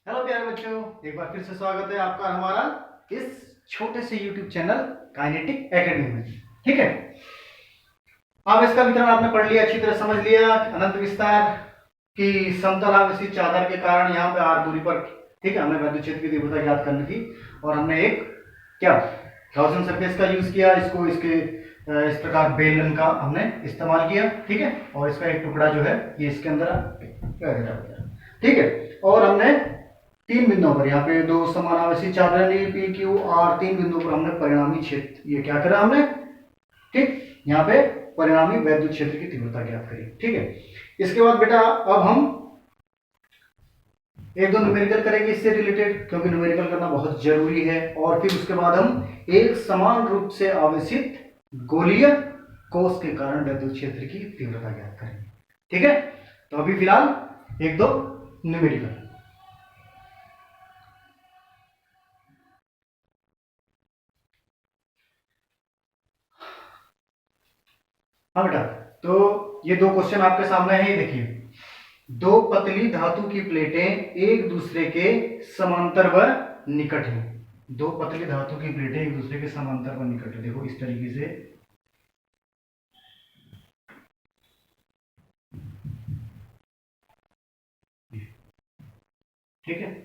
Hello प्यारे बच्चों, एक बार फिर से स्वागत है आपका हमारा इस छोटे से YouTube चैनल काइनेटिक एकेडमी में। ठीक है, अब इसका वितरण आपने पढ़ लिया, अच्छी तरह समझ लिया। अनंत विस्तार की समतल आवेशित चादर के कारण यहाँ पे r दूरी पर, ठीक है, हमें विद्युत क्षेत्र की तीव्रता ज्ञात करनी थी और हमने एक क्या गॉसियन सरफेस का यूज किया। इसको इसके इस प्रकार बेलन का हमने इस्तेमाल किया। ठीक है, और इसका एक टुकड़ा जो है ये इसके अंदर, ठीक है, और हमने तीन बिंदुओं पर, यहाँ पे दो समान आवेशित चादरें ली पी क्यू आर, तीन बिंदुओं पर हमने परिणामी क्षेत्र ये क्या करा हमने, ठीक, यहाँ पे परिणामी वैद्युत क्षेत्र की तीव्रता ज्ञात करी। ठीक है, इसके बाद बेटा अब हम एक दो न्यूमेरिकल करेंगे इससे रिलेटेड, क्योंकि न्यूमेरिकल करना बहुत जरूरी है। और फिर उसके बाद हम एक समान रूप से आवेशित गोलीय कोष के कारण वैद्युत क्षेत्र की तीव्रता ज्ञात करेंगे। ठीक है, तो अभी फिलहाल एक दो न्यूमेरिकल। हाँ बेटा, तो ये दो क्वेश्चन आपके सामने है, ये देखिए। दो पतली धातु की प्लेटें एक दूसरे के समांतर व निकट हैं। दो पतली धातु की प्लेटें एक दूसरे के समांतर व निकट है। देखो इस तरीके से, ठीक है,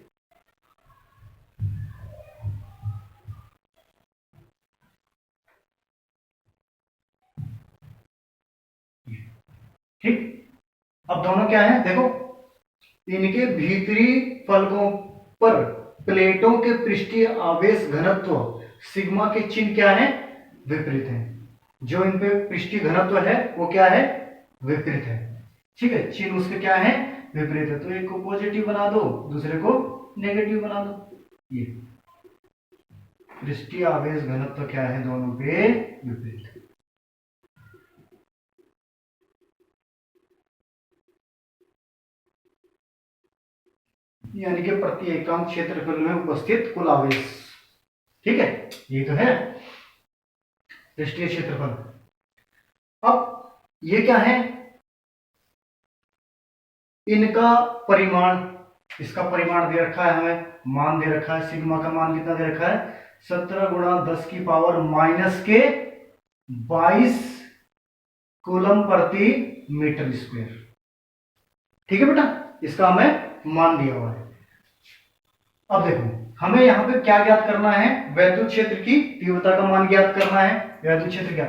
ठीक। अब दोनों क्या है, देखो इनके भीतरी फलकों पर प्लेटों के पृष्ठीय आवेश घनत्व सिग्मा के चिन्ह क्या है, विपरीत है। जो इन पे पृष्ठीय घनत्व है वो क्या है, विपरीत है। ठीक है, चिन्ह उसके क्या है, विपरीत है। तो एक को पॉजिटिव बना दो, दूसरे को नेगेटिव बना दो। ये पृष्ठीय आवेश घनत्व क्या है, दोनों पे विपरीत है। यानी कि प्रति एकांक क्षेत्रफल में उपस्थित कुल आवेश। ठीक है, ये तो है पृष्ठीय क्षेत्रफल। अब ये क्या है, इनका परिमाण, इसका परिमाण दे रखा है हमें, मान दे रखा है। सिग्मा का मान कितना दे रखा है, 17 गुणा 10 की पावर माइनस के 22 कूलम प्रति मीटर स्क्वायर। ठीक है बेटा, इसका हमें मान दिया हुआ है। अब देखो हमें यहां पे क्या ज्ञात करना है, वैद्युत क्षेत्र की तीव्रता का मान ज्ञात करना है। वैद्युत क्षेत्र क्या,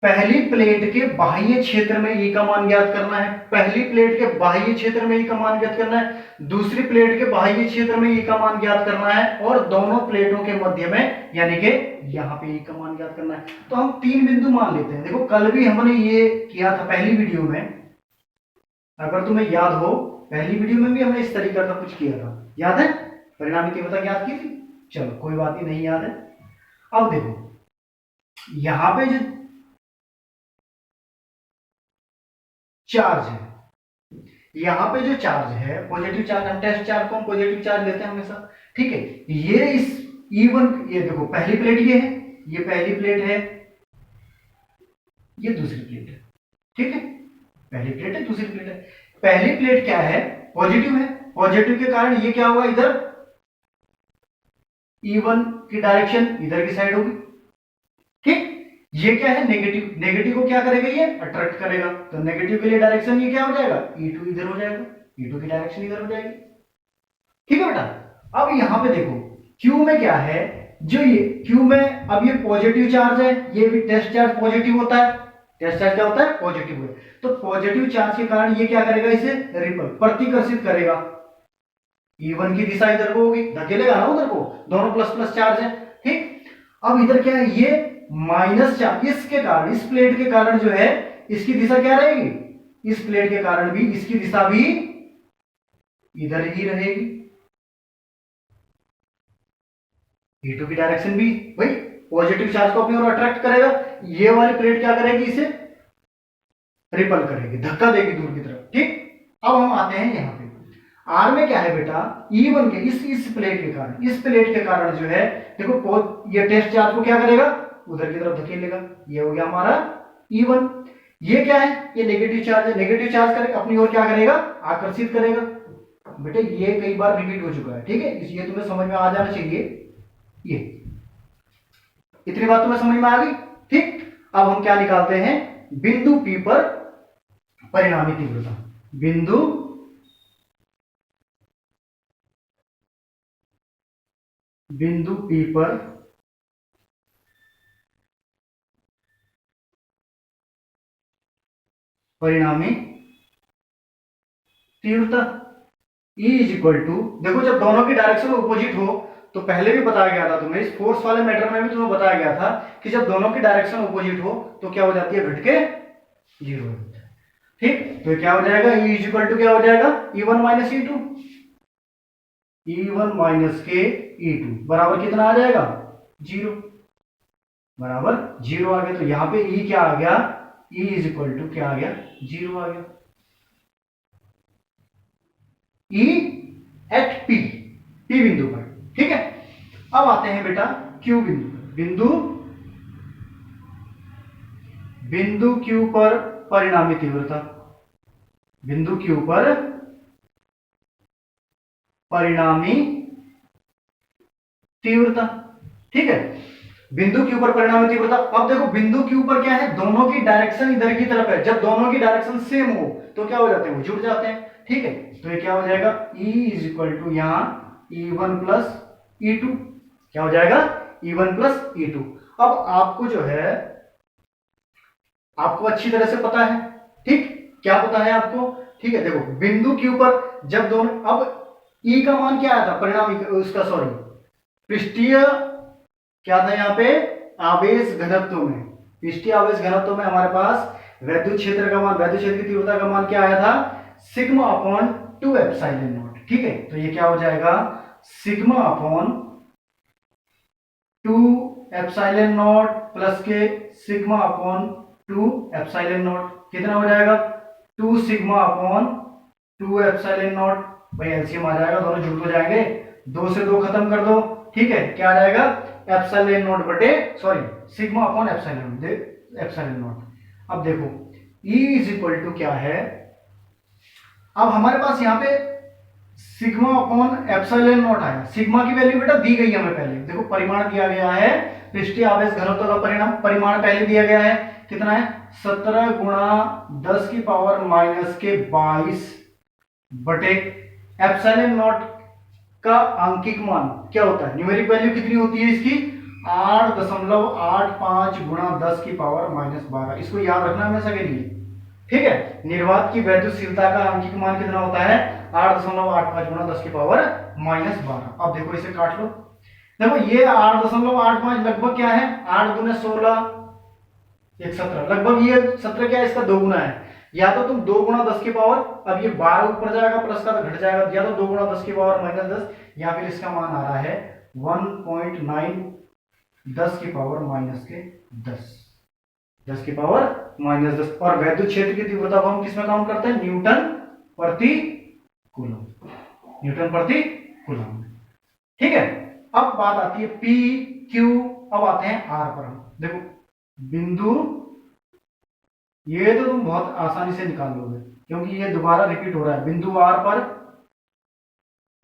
पहली प्लेट के बाह्य क्षेत्र में ई का मान ज्ञात करना है। पहली प्लेट के बाह्य क्षेत्र में ई का मान ज्ञात करना है, दूसरी प्लेट के बाह्य क्षेत्र में ई का मान ज्ञात करना है, और दोनों प्लेटों के मध्य में यानी कि यहां पे ई का मान ज्ञात करना है। तो हम तीन बिंदु मान लेते हैं। देखो कल भी हमने ये किया था पहली वीडियो में, अगर तुम्हें याद हो, पहली वीडियो में भी हमने इस तरीके का कुछ किया था, याद है, परिणामी तीव्रता ज्ञात की थी। चलो कोई बात ही नहीं याद है। अब देखो यहां पे जो चार्ज है, यहां पे जो चार्ज है पॉजिटिव चार्ज, हम टेस्ट चार्ज को हम पॉजिटिव चार्ज लेते हैं हमेशा। ठीक है, ये इस E1, ये देखो पहली प्लेट ये है, ये पहली प्लेट है, ये दूसरी प्लेट है। ठीक है, पहली प्लेट है, दूसरी प्लेट है। पहली प्लेट क्या है, पॉजिटिव है, पॉजिटिव के कारण ये क्या होगा, इधर E1 की डायरेक्शन इधर की साइड होगी। ठीक, ये क्या है, नेगेटिव, नेगेटिव को क्या करेगा, ये अट्रैक्ट करेगा। तो नेगेटिव के लिए डायरेक्शन ये क्या हो जाएगा, E2 इधर हो जाएगा, E2 की डायरेक्शन इधर हो जाएगी। ठीक है बेटा, अब यहां पे देखो Q में क्या है, जो ये Q में अब ये पॉजिटिव चार्ज है, ये भी टेस्ट चार्ज पॉजिटिव होता है। टेस्ट चार्ज क्या होता है, पॉजिटिव है। तो पॉजिटिव चार्ज के कारण ये क्या करेगा, इसे रिपल, प्रतिकर्षित करेगा। E1 की दिशा इधर को होगी, धकेलेगा ना उधर को, दोनों प्लस प्लस चार्ज है। ठीक, अब इधर क्या है, ये माइनस चार्ज, इसके कारण, इस प्लेट के कारण जो है इसकी दिशा क्या रहेगी, इस प्लेट के कारण भी इसकी दिशा भी इधर ही रहेगी। E2 की डायरेक्शन भी भाई पॉजिटिव चार्ज को अपनी ओर अट्रैक्ट करेगा। ये वाली प्लेट क्या करेगी, इसे रिपल करेगी, धक्का देगी दूर की तरफ। ठीक, अब हम आते हैं यहां पे आर में क्या है बेटा, E1 के इस प्लेट के कारण, इस प्लेट के कारण जो है देखो ये टेस्ट चार्ज को क्या करेगा, उधर की तरफ धकेलेगा। ये हो गया हमारा E1। ये क्या है, ये नेगेटिव चार्ज है, नेगेटिव चार्ज करेगा अपनी ओर क्या करेगा, आकर्षित करेगा। बेटे ये कई बार रिपीट हो चुका है, ठीक है, ये तुम्हें समझ में आ जाना चाहिए। ये इतनी बात तुम्हें समझ में आ गई, ठीक। अब हम क्या निकालते हैं, बिंदु P पर परिणामी तीव्रता, बिंदु P पर परिणामी तीव्रता E इज इक्वल टू, देखो जब दोनों की डायरेक्शन अपोजिट हो, तो पहले भी बताया गया था तुम्हें, इस फोर्स वाले मैटर में भी तुम्हें बताया गया था कि जब दोनों की डायरेक्शन अपोजिट हो तो क्या हो जाती है, घट के जीरो हो जाता है, ठीक। तो क्या हो जाएगा, E इज इक्वल टू क्या हो जाएगा, E1 minus E2, E1 minus के E2 बराबर कितना आ जाएगा, जीरो, बराबर जीरो आ गया। तो यहां पे E क्या आ गया, E इज इक्वल टू क्या आ गया, जीरो आ गया। E एट P, P बिंदु पर, ठीक है। अब आते हैं बेटा Q बिंदु पर, बिंदु Q पर परिणामी तीव्रता, बिंदु Q पर परिणामी तीव्रता, ठीक है। बिंदु Q पर परिणामी तीव्रता, अब देखो बिंदु Q पर क्या है, दोनों की डायरेक्शन इधर की तरफ है, जब दोनों की डायरेक्शन सेम हो तो क्या हो जाते हैं, वो जुड़ जाते हैं, ठीक है। तो ये क्या हो जाएगा, E इज इक्वल टू यहां E1 प्लस E2, क्या हो जाएगा, E1 प्लस E2। अब आपको जो है, आपको अच्छी तरह से पता है, ठीक, क्या पता है आपको, ठीक है। देखो बिंदु Q पर जब दोनों, अब E का मान क्या आया था, परिणामी उसका, सॉरी पृष्ठीय क्या था यहाँ पे, आवेश घनत्व में, पृष्ठीय आवेश घनत्व में हमारे पास वैद्युत क्षेत्र का मान, वैद्युत क्षेत्र की तीव्रता का मान क्या आया था, सिग्मा अपॉन 2 एप्सिलॉन नॉट, ठीक है। तो ये क्या हो जाएगा, sigma upon 2 epsilon not plus के सिग्मा अपॉन 2 एप्सिलॉन नॉट, कितना हो जाएगा, 2 सिग्मा अपॉन 2 एप्सिलॉन नॉट, भाई एलसीएम आ जाएगा, दोनों जुड़ हो जाएंगे, 2 से 2 खत्म कर दो, ठीक है, क्या आ जाएगा, एप्सिलॉन नॉट बटे, sorry sigma upon epsilon not. अब देखो E इज इक्वल टू क्या है, अब हमारे पास यहाँ पे सिग्मा अपॉन एप्सिलॉन नॉट आया, सिग्मा की वैल्यू बेटा दी गई है हमें पहले, देखो परिमाण दिया गया है, पृष्ठीय आवेश घनत्व का परिमाण पहले दिया गया है, कितना है, 17 गुणा 10 की पावर माइनस के 22 बटे एप्सिलॉन नॉट का आंकिक मान क्या होता है, न्यूमेरिक वैल्यू कितनी होती है इसकी, 8.85 गुणा 10 की पावर माइनस 12, इसको याद रखना हमेशा के लिए, ठीक है। निर्वात की वैद्युतशीलता का आंकिक मान कितना होता है, 8.85 गुणा 10 की पावर माइनस 12। अब देखो इसे काट लो, देखो ये 8.85 लगभग क्या है, 8 दूने 16, 17, लगभग ये 17 क्या है, इसका 2 गुना है, या तो तुम 2 गुणा 10 की पावर, अब ये 12 ऊपर जाएगा प्लस का तो घट जाएगा, या तो 2 गुणा 10 की पावर माइनस 10, या फिर इसका मान आ रहा है 1.9 10 की पावर माइनस के 10 की पावर माइनस 10। और वैद्युत क्षेत्र की तीव्रता को हम किसमें काउंट करते हैं, न्यूटन प्रति कूलम, न्यूटन प्रति कूलम, ठीक है। अब बात आती है P Q, अब आते हैं R पर, हम देखो बिंदु, ये तो तुम बहुत आसानी से निकाल लोगे क्योंकि ये दोबारा रिपीट हो रहा है, बिंदु R पर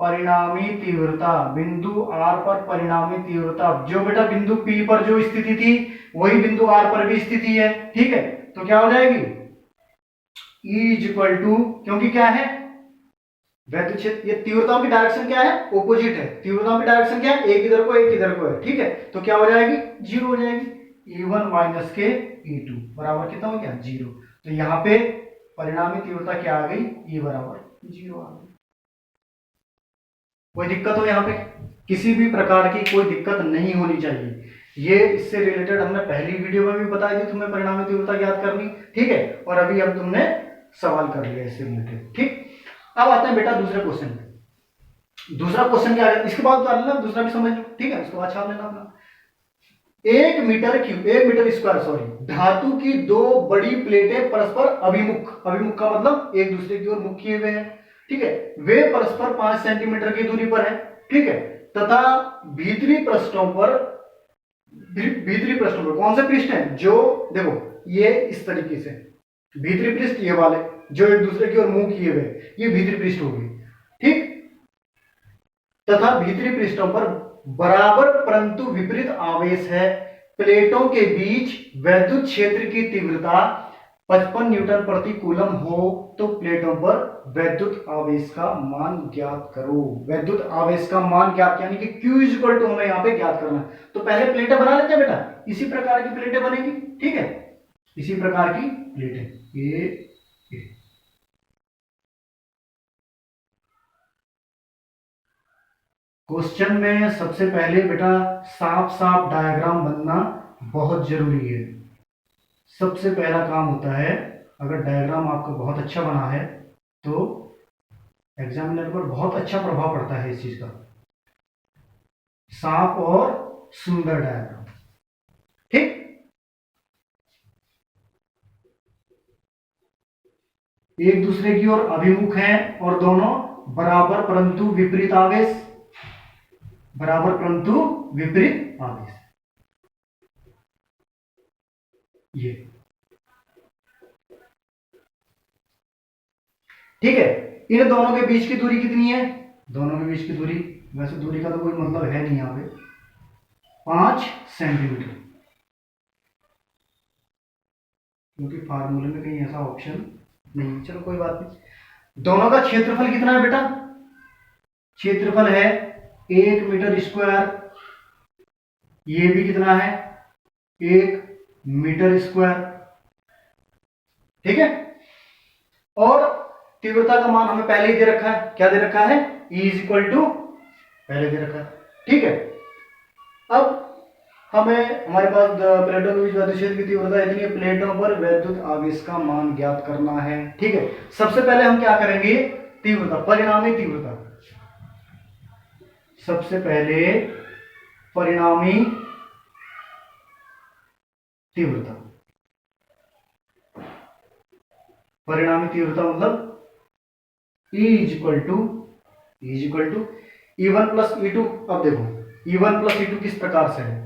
परिणामी तीव्रता, बिंदु R पर परिणामी तीव्रता, जो बेटा बिंदु P पर जो स्थिति थी वही बिंदु R पर भी स्थिति है, ठीक है। तो क्या हो जाएगी, E इज इक्वल टू, क्योंकि क्या है वैद्युत क्षेत्र, ये तीव्रताओं की डायरेक्शन क्या है, ओपोजिट है, तीव्रताओं की डायरेक्शन क्या है, एक इधर को एक इधर को है, ठीक है। तो क्या हो जाएगी, जीरो हो जाएगी, E1 माइनस के E2 बराबर कितना हो गया, जीरो। तो यहाँ पे परिणामी तीव्रता क्या आ गई, E बराबर जीरो आ गई। कोई दिक्कत हो यहाँ पे, किसी भी प्रकार की कोई दिक्कत नहीं होनी चाहिए, ये इससे रिलेटेड हमने पहली वीडियो में भी बताई थी तुम्हें परिणामी तीव्रता ज्ञात करनी, ठीक है, और अभी अब तुमने सवाल कर लिया इससे रिलेटेड, ठीक। अब आते हैं बेटा दूसरे क्वेश्चन पे, दूसरा क्वेश्चन क्या है, इसके बाद उतार लेना, दूसरा भी समझ लो, ठीक है, उसके बाद छाप लेना अपना। 1 मीटर स्क्वायर सॉरी धातु की 2 बड़ी प्लेटें परस्पर अभिमुख, अभिमुख का मतलब एक दूसरे की ओर मुख किए हुए हैं, ठीक है, वे परस्पर 5 सेंटीमीटर की दूरी पर है, ठीक है, तथा भीतरी पृष्ठों पर कौन से पृष्ठ हैं, जो देखो ये इस तरीके से भीतरी पृष्ठ, ये वाले जो एक दूसरे की ओर मुंह किए हुए, ये भीतरी पृष्ठ हो गए, ठीक। तथा भीतरी पृष्ठों पर बराबर परंतु विपरीत आवेश है। प्लेटों के बीच वैद्युत क्षेत्र की तीव्रता 55 न्यूटन प्रति कूलम हो तो प्लेटों पर वैद्युत आवेश का मान ज्ञात करो। वैद्युत आवेश का मान ज्ञात यानी कि Q इक्वल टू हमें यहाँ पे ज्ञात करना है। तो पहले प्लेटें बना लेते हैं बेटा, इसी प्रकार की प्लेटें बनेगी। ठीक है, इसी प्रकार की प्लेटें ये क्वेश्चन में सबसे पहले बेटा साफ साफ डायग्राम बनना बहुत जरूरी है। सबसे पहला काम होता है, अगर डायग्राम आपका बहुत अच्छा बना है तो एग्जामिनर पर बहुत अच्छा प्रभाव पड़ता है इस चीज का। साफ और सुंदर डायग्राम। ठीक, एक दूसरे की ओर अभिमुख हैं और दोनों बराबर परंतु विपरीत आवेश, बराबर परंतु विपरीत आवेश। ये ठीक है। इन दोनों के बीच की दूरी कितनी है? दोनों के बीच की दूरी, वैसे दूरी का तो कोई मतलब है नहीं यहां पे, 5 सेंटीमीटर, क्योंकि फार्मूले में कहीं ऐसा ऑप्शन नहीं। चलो कोई बात नहीं। दोनों का क्षेत्रफल कितना है बेटा? क्षेत्रफल है 1 मीटर स्क्वायर। ये भी कितना है? 1 मीटर स्क्वायर। ठीक है। और तीव्रता का मान हमें पहले ही दे रखा है। क्या दे रखा है? E इज इक्वल टू, पहले दे रखा है। ठीक है। अब हमें हमारे पास प्लेटों के बीच वैद्युत क्षेत्र की तीव्रता इतनी है, प्लेटों पर वैद्युत आवेश का मान ज्ञात करना है। ठीक है। सबसे पहले हम क्या करेंगे? तीव्रता, परिणामी तीव्रता। सबसे पहले परिणामी तीव्रता। परिणामी तीव्रता मतलब E is equal to E1 plus E2। अब देखो E1 प्लस E2 किस प्रकार से है?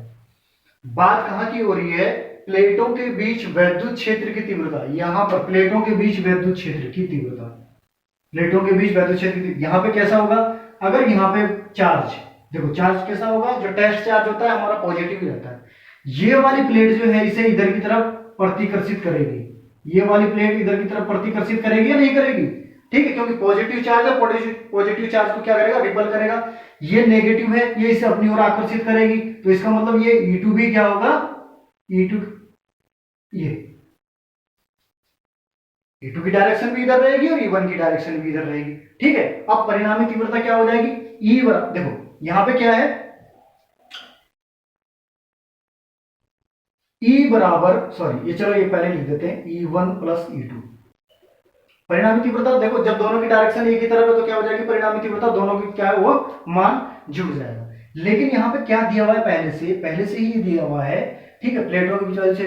बात कहां की हो रही है? प्लेटों के बीच वैद्युत क्षेत्र की तीव्रता। यहां पर प्लेटों के बीच वैद्युत क्षेत्र की तीव्रता, प्लेटों के बीच वैद्युत क्षेत्र की, यहां पे कैसा होगा? अगर यहां पे चार्ज, देखो चार्ज कैसा होगा? जो टेस्ट चार्ज होता है हमारा पॉजिटिव रहता है। ये वाली प्लेट जो है इसे इधर की तरफ प्रतिकर्षित करेगी। ये वाली प्लेट इधर की तरफ प्रतिकर्षित करेगी या नहीं करेगी? ठीक है, क्योंकि पॉजिटिव चार्ज है, पॉजिटिव चार्ज को क्या करेगा? रिपल करेगा। ये नेगेटिव है, ये इसे अपनी ओर आकर्षित करेगी। तो इसका मतलब ये E2 भी क्या होगा? E2 ये E2 की डायरेक्शन भी इधर रहेगी और E1 की डायरेक्शन भी इधर रहेगी। ठीक है। अब परिणामी तीव्रता क्या हो जाएगी? E बराबर, देखो यहां पे क्या है? E बराबर, सॉरी ये चलो ये पहले लिख देते हैं, E1 प्लस E2। परिणामी तीव्रता देखो, जब दोनों की डायरेक्शन एक ही तरफ है तो क्या हो जाएगी? परिणामी तीव्रता दोनों की क्या है? वो मान जुड़ जाएगा। लेकिन यहां पे क्या दिया हुआ है? पहले से ही दिया हुआ है। ठीक है। प्लेटों के बीच से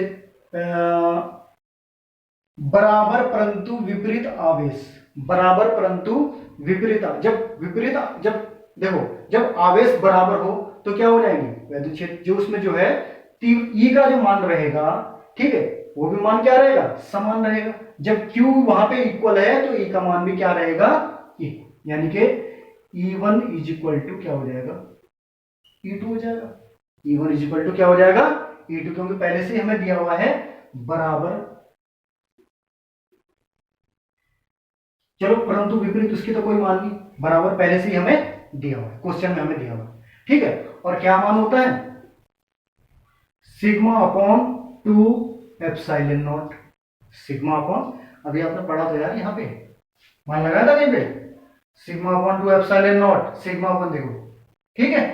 बराबर परंतु विपरीत आवेश, बराबर परंतु विपरीत। जब देखो जब आवेश बराबर हो तो क्या हो जाएंगे? वैद्युत क्षेत्र जो उसमें जो है E का जो मान रहेगा, ठीक है, वो भी मान क्या रहेगा? समान रहेगा। जब Q वहां पे इक्वल है तो E का मान भी क्या रहेगा? इक्वल, यानी कि E1 इज इक्वल टू क्या हो जाएगा? E2 हो जाएगा। E1 इज इक्वल टू क्या हो जाएगा? E2, क्योंकि पहले से हमें दिया हुआ है बराबर, चलो परंतु विपरीत उसकी तो कोई मान नहीं, बराबर पहले से ही हमें दिया हुआ है, क्वेश्चन में हमें दिया हुआ है। ठीक है। और क्या मान होता है? Sigma upon 2 epsilon naught. Sigma upon, अभी आपने पढ़ा था यार, यहाँ पे मान लगाया था कहीं पे, sigma upon 2 epsilon naught. Sigma upon देखो, ठीक है,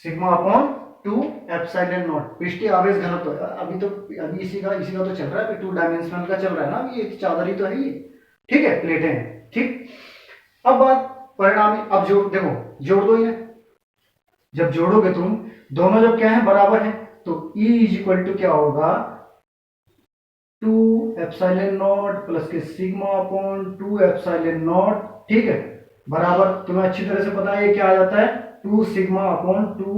सिग्मा अपॉन 2 एप्सिलॉन नॉट पृष्ठीय आवेश घनत्व। अभी इसी का तो चल रहा है, 2 डायमेंशनल का चल रहा है ना, ये चादर ही तो है ये। ठीक है, प्लेटें हैं। ठीक। अब बात परिणामी, अब जोड़ दो इन्हें। जब जोड़ोगे तुम दोनों, जब क्या है? बराबर है, तो E इज इक्वल टू क्या होगा? 2 एप्सिलॉन नॉट प्लस के सिग्मा अपॉन 2 एप्सिलॉन नॉट। ठीक है, बराबर, तुम्हें अच्छी तरह से पता है ये क्या आ जाता है? 2 सिग्मा अपॉन 2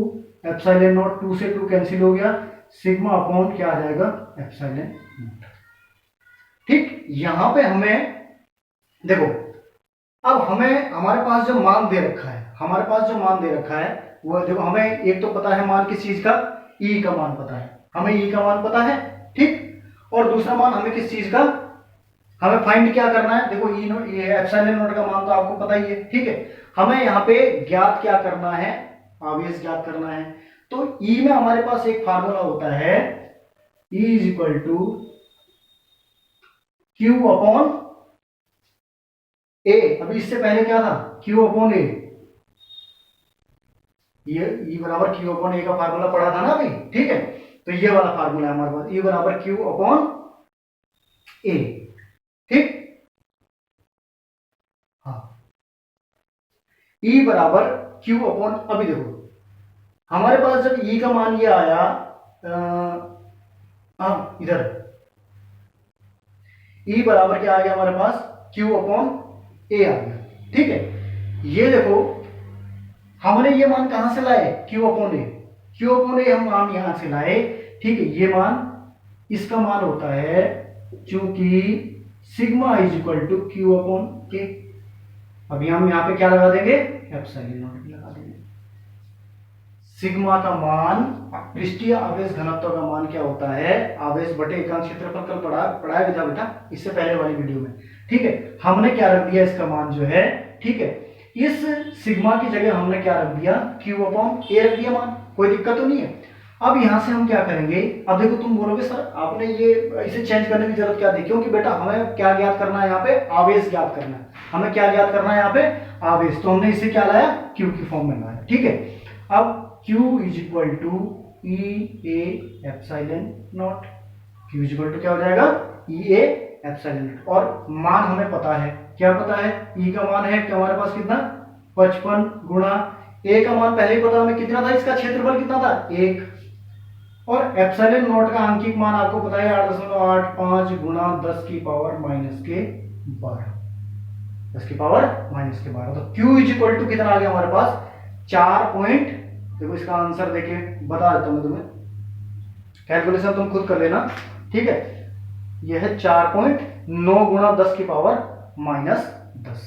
एप्सिलॉन नॉट। 2 से 2 कैंसिल हो गया, सिग्मा अपॉन क्या आ जाएगा? Epsilon naught. ठीक। यहां पे हमें देखो, अब हमें हमारे पास जो मान दे रखा है, हमारे पास जो मान दे रखा है वो देखो, हमें एक तो पता है मान किस चीज का, ई का मान पता है, हमें ई का मान पता है, ठीक। और दूसरा मान हमें किस चीज का, हमें फाइंड क्या करना है, देखो ई नो, ये एप्सिलॉन नॉट का मान तो आपको पता ही है, ठीक है। हमें यहाँ पे ज्ञात क्या करना है, आवेश ज्ञात करना है। तो ई में हमारे पास एक फार्मूला होता है, E is equal to Q upon A. अभी इससे पहले क्या था, क्यू अपॉन ए, ये ई बराबर क्यू अपॉन ए का फार्मूला पढ़ा था ना अभी, ठीक है। तो ये वाला फार्मूला है हमारे पास, ई बराबर क्यू अपॉन ए, ठीक। हाँ, ई बराबर क्यू अपॉन, अभी देखो हमारे पास जब ई का मान ये आया, इधर ई बराबर क्या आ गया हमारे पास, क्यू अपॉन ए आ गया, ठीक है। ये देखो हमने ये मान कहां से लाए, क्यू अपॉन ए, क्यू अपॉन ए हम मान यहां से लाए, ठीक है। ये मान, इसका मान होता है चूंकि sigma is equal to Q upon के। अभी हम यहां पे क्या लगा देंगे, एप्सिलॉन नॉट लगा देंगे। सिग्मा का मान, पृष्ठीय आवेश घनत्व का मान क्या होता है, आवेश बटे एकांक क्षेत्रफल, कल पढ़ाया भी था बेटा इससे पहले वाली वीडियो में, ठीक है। हमने क्या रख दिया, इसका मान जो है, ठीक है, इस सिग्मा की जगह हमने क्या रख दिया, क्यू अपॉन ए रख दिया मान, कोई दिक्कत तो नहीं है। अब यहां से हम क्या करेंगे, अब देखो तुम बोलोगे सर आपने ये इसे चेंज करने की जरूरत क्या थी, क्योंकि बेटा हमें क्या ज्ञात करना है, यहाँ पे आवेश ज्ञात करना है, हमें क्या ज्ञात करना है यहाँ पे, आवेश। तो हमने इसे क्या लाया, क्यू की फॉर्म में लाया, ठीक है। अब Q is equal to E A epsilon naught, Q is equal to क्या हो जाएगा, ई ए एप्सिलॉन नॉट। और मान हमें पता है, क्या पता है, ई का मान है हमारे पास कितना, 55 गुणा ए का मान पहले ही पता हमें कितना था, इसका क्षेत्रफल कितना था, 1। और एप्सिलॉन नॉट का आंकिक मान आपको पता है 8.85 गुणा 10 की पावर माइनस के 12, 10 की पावर माइनस के 12। तो Q इज इक्वल टू कितना आ गया हमारे पास, 4 देखो इसका आंसर देखे बता देता हूं मैं तुम्हें, कैलकुलेशन तुम खुद कर लेना, ठीक है। यह है 4.9 गुणा 10 की पावर माइनस 10,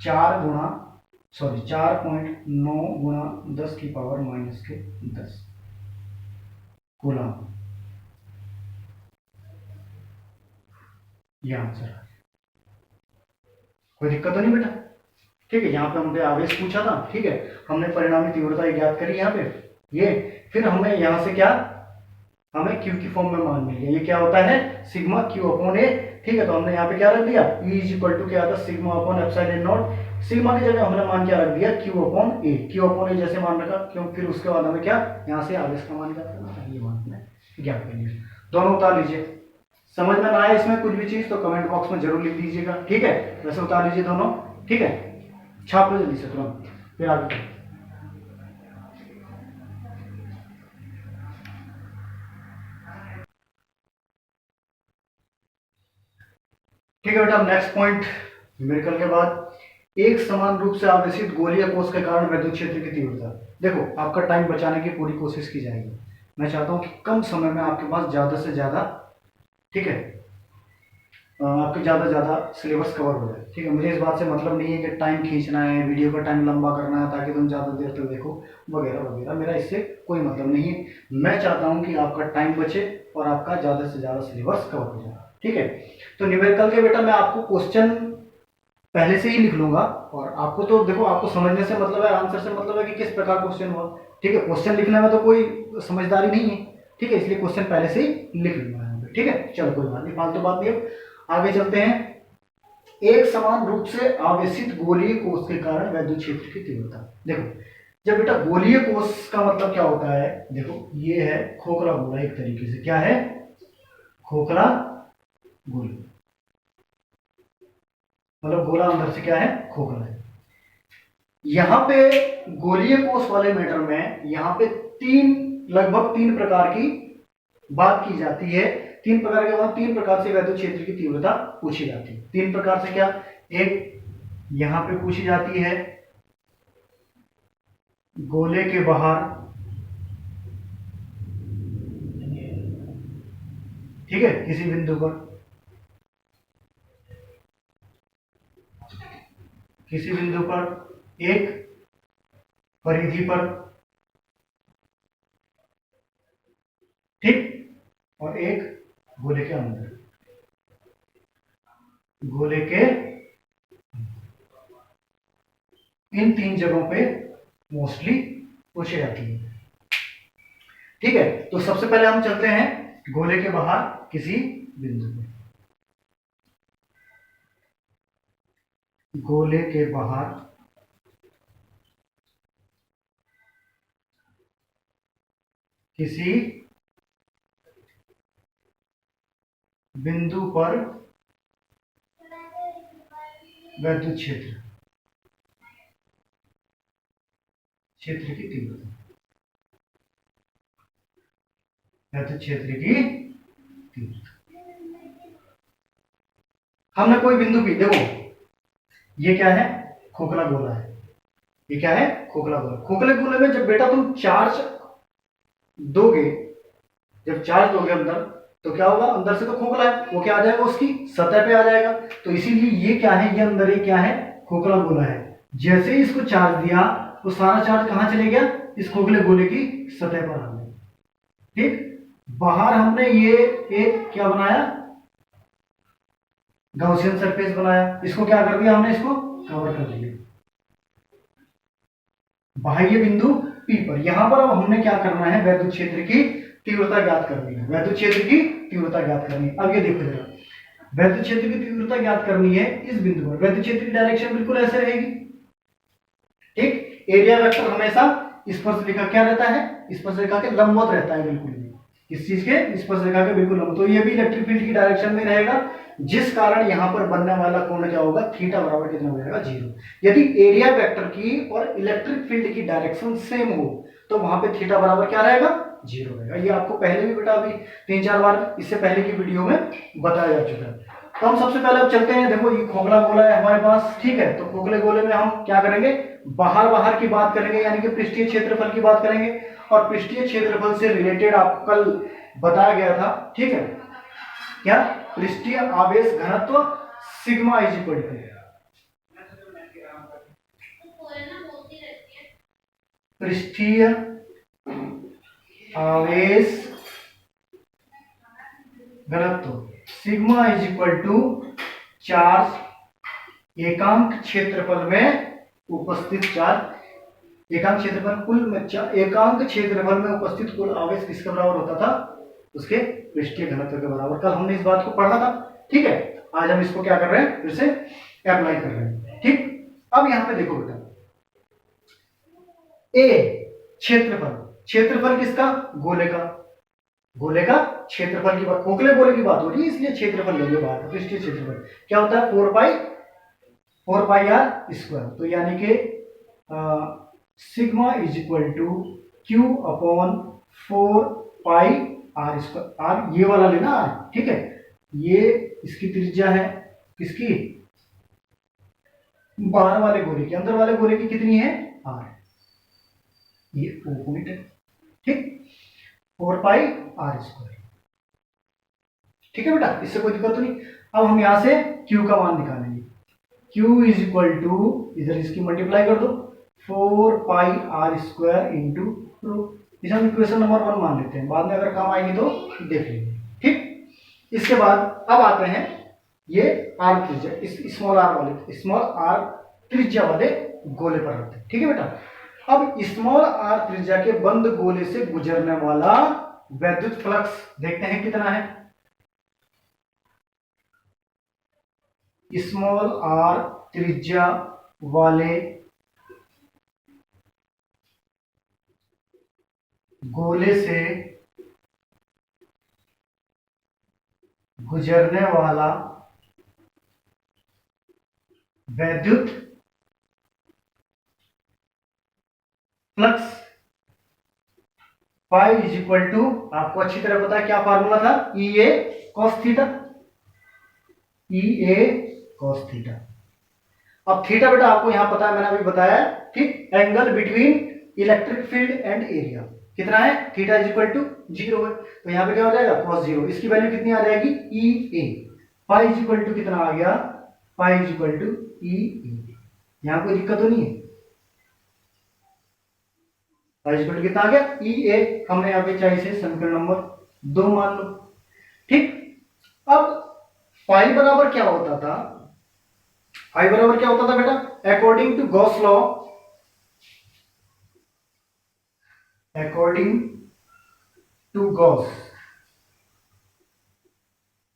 4.9 गुणा 10 की पावर माइनस के 10 कूलम, यह आंसर है। कोई दिक्कत तो नहीं बेटा, ठीक है। यहाँ पे हमने आवेश पूछा था, ठीक है, हमने परिणामी तीव्रता ज्ञात करी यहाँ पे, ये फिर हमें यहाँ से क्या, हमें क्यू की फॉर्म में मान मिल गया, ये क्या होता है, सिग्मा क्यू अपॉन ए, ठीक है। तो हमने यहाँ पे क्या रख दिया, ई इज इक्वल टू क्या था, sigma upon epsilon naught. Sigma की जगह हमने मान क्या रख दिया, क्यू अपॉन ए, क्यू अपॉन ए जैसे मान रखा, क्यों, फिर उसके बाद हमें क्या, यहाँ से आवेश का मान ज्ञात करना, ये मान हमने ज्ञात कर लिया। दोनों उतार लीजिए, समझ में ना आए इसमें कुछ भी चीज तो कमेंट बॉक्स में जरूर लिख दीजिएगा, ठीक है। वैसे उतार लीजिए दोनों, ठीक है, छाप लो जल्दी से तुरंत, फिर आगे। ठीक है बेटा, नेक्स्ट पॉइंट, न्यूमेरिकल के बाद एक समान रूप से आवेशित गोलीय कोश के कारण विद्युत क्षेत्र की तीव्रता। देखो आपका टाइम बचाने की पूरी कोशिश की जाएगी, मैं चाहता हूं कि कम समय में आपके पास ज्यादा से ज्यादा, ठीक है, आपके ज़्यादा से ज़्यादा सिलेबस कवर हो जाए, ठीक है। मुझे इस बात से मतलब नहीं है कि टाइम खींचना है, वीडियो का टाइम लंबा करना है ताकि तुम ज़्यादा देर तक देखो वगैरह वगैरह, मेरा इससे कोई मतलब नहीं है। मैं चाहता हूं कि आपका टाइम बचे और आपका ज़्यादा से ज़्यादा सिलेबस कवर हो जाए, ठीक है। तो न्यूमेरिकल के बेटा मैं आपको क्वेश्चन पहले से ही लिख लूंगा, और आपको तो देखो आपको समझने से मतलब है, आंसर से मतलब है कि किस प्रकार क्वेश्चन हुआ, ठीक है। क्वेश्चन लिखने में तो कोई समझदारी नहीं है, ठीक है, इसलिए क्वेश्चन पहले से ही लिख लूंगा, ठीक है। चलो कोई बात नहीं, फालतू बात नहीं, आगे चलते हैं। एक समान रूप से आवेशित गोलीय कोश के कारण विद्युत क्षेत्र की तीव्रता। देखो जब बेटा गोलीय कोश का मतलब क्या होता है, देखो ये है खोखला गोला, एक तरीके से क्या है, खोखला गोला, मतलब गोला अंदर से क्या है, खोखला है। यहां पे गोलीय कोश वाले मैटर में यहां पे लगभग तीन प्रकार की बात की जाती है, तीन प्रकार के बाद तीन प्रकार से विद्युत क्षेत्र की तीव्रता पूछी जाती है। तीन प्रकार से क्या, एक यहां पे पूछी जाती है गोले के बाहर, ठीक है, किसी बिंदु पर, किसी बिंदु पर एक परिधि पर, ठीक, और एक गोले के अंदर, गोले के इन तीन जगहों पे मोस्टली पूछी जाती है। ठीक है, तो सबसे पहले हम चलते हैं गोले के बाहर किसी बिंदु पे। गोले के बाहर किसी बिंदु पर वैद्युत क्षेत्र, क्षेत्र की तीव्रता, वैद्युत क्षेत्र की तीव्रता। हमने कोई बिंदु भी, देखो ये क्या है, खोखला गोला है, ये क्या है, खोखला गोला। खोखले गोले में जब बेटा तुम चार्ज दोगे, जब चार्ज दोगे अंदर, तो क्या होगा, अंदर से तो खोखला है, वो क्या आ जाएगा, उसकी सतह पे आ जाएगा। तो इसीलिए ये क्या है, ये अंदर ये क्या है, खोखला गोला है। जैसे ही इसको चार्ज दिया तो सारा चार्ज कहां चले गया, इस खोखले गोले की सतह पर आ गया। ठीक, बाहर हमने ये एक क्या बनाया, गॉसियन सरफेस बनाया, इसको क्या कर दिया हमने, इसको कवर कर दिया। बाह्य बिंदु P पर, यहां पर अब हमने क्या करना है, वैद्युत क्षेत्र की तीव्रता ज्ञात करनी है, वैद्युत क्षेत्र की तीव्रता ज्ञात करनी है। अब ये देखो जरा, वैद्युत क्षेत्र की तीव्रता ज्ञात करनी है इस बिंदु पर, वैद्युत क्षेत्र की डायरेक्शन बिल्कुल ऐसे रहेगी। ठीक, एरिया वेक्टर हमेशा स्पर्श रेखा क्या रहता है, स्पर्श रेखा के लंबवत रहता है, बिल्कुल भी इस चीज के स्पर्श रेखा के बिल्कुल लंबवत। तो ये भी इलेक्ट्रिक फील्ड की डायरेक्शन में रहेगा, जिस कारण यहां पर बनने वाला कोण क्या होगा, थीटा बराबर कितना हो जाएगा, 0। यदि एरिया वेक्टर की और इलेक्ट्रिक फील्ड की डायरेक्शन सेम हो तो वहां पे थीटा बराबर क्या रहेगा, 0 रहेगा। ये आपको पहले भी बेटा अभी 3-4 बार इससे पहले की वीडियो में बताया जा चुका है। तो हम सबसे पहले अब चलते हैं, देखो ये खोखला गोला है हमारे पास, ठीक है। तो खोखले गोले में हम क्या करेंगे, बाहर की बात करेंगे, यानी कि पृष्ठीय क्षेत्रफल की बात करेंगे। और पृष्ठीय क्षेत्रफल से रिलेटेड आपको कल बताया गया था, ठीक है, क्या, पृष्ठीय आवेश घनत्व सिग्मा इज इक्वल टू, पृष्ठीय आवेश घनत्व sigma is equal to charge एकांक क्षेत्रफल में उपस्थित चार्ज, एकांक क्षेत्रफल कुल में, एकांक क्षेत्रफल में उपस्थित कुल आवेश किसके बराबर होता था, उसके पृष्ठीय घनत्व के बराबर। कल हमने इस बात को पढ़ा था, ठीक है। आज हम इसको क्या कर रहे हैं, फिर से अप्लाई कर रहे हैं। ठीक, अब यहां पे देखो बेटा, ए क्षेत्रफल, क्षेत्रफल किसका, गोले का, गोले का क्षेत्रफल की बात, खोखले गोले की बात हो रही है, इसलिए क्षेत्रफल लेंगे बाहर, पृष्ठीय क्षेत्रफल क्या होता है, 4 पाई आर स्क्वायर। तो यानी कि sigma is equal to Q upon 4 pi R square. R ये वाला लेना आर, ठीक है, ये इसकी त्रिज्या है, किसकी, बाहर वाले गोले की, अंदर वाले गोले की कितनी है, आर, ये O पॉइंट है, ठीक, 4 पाई आर स्क्वायर, ठीक है बेटा, इससे कोई दिक्कत तो नहीं। अब हम यहां से Q का मान निकालेंगे, Q इज इक्वल टू, इधर इसकी मल्टीप्लाई कर दो, 4 pi R square into rho. इसे हम इक्वेशन नंबर 1 मान लेते हैं, बाद में अगर काम आएगी तो देख लेंगे, ठीक। इसके बाद अब आते हैं ये आर त्रिज्या, इस स्मॉल आर वाले, स्मॉल आर त्रिज्या वाले गोले पर रखते हैं, ठीक है बेटा। अब स्मॉल आर त्रिज्या के बंद गोले से गुजरने वाला वैद्युत फ्लक्स देखते हैं कितना है। स्मॉल आर त्रिज्या वाले गोले से गुजरने वाला वैद्युत flux pi is equal to, आपको अच्छी तरह पता है क्या फार्मूला था, E A cos theta, E A cos theta. अब थीटा बेटा आपको यहां पता है, मैंने अभी बताया, ठीक, angle between electric field and area कितना है, थीटा इज इक्वल टू 0 है, तो यहां पे क्या हो जाएगा, cos 0, इसकी वैल्यू कितनी आ जाएगी, ई ए। पाई इज इक्वल टू कितना आ गया, पाई इज इक्वल टू ई ए, यहाँ कोई दिक्कत तो नहीं है। इक्वल कितना आ गया ई ए, हमने यहाँ पे चाहिए से समीकरण नंबर 2 मान लो। ठीक, अब फाई बराबर क्या होता था, फाई बराबर क्या होता था बेटा, according to Gauss law, according to Gauss,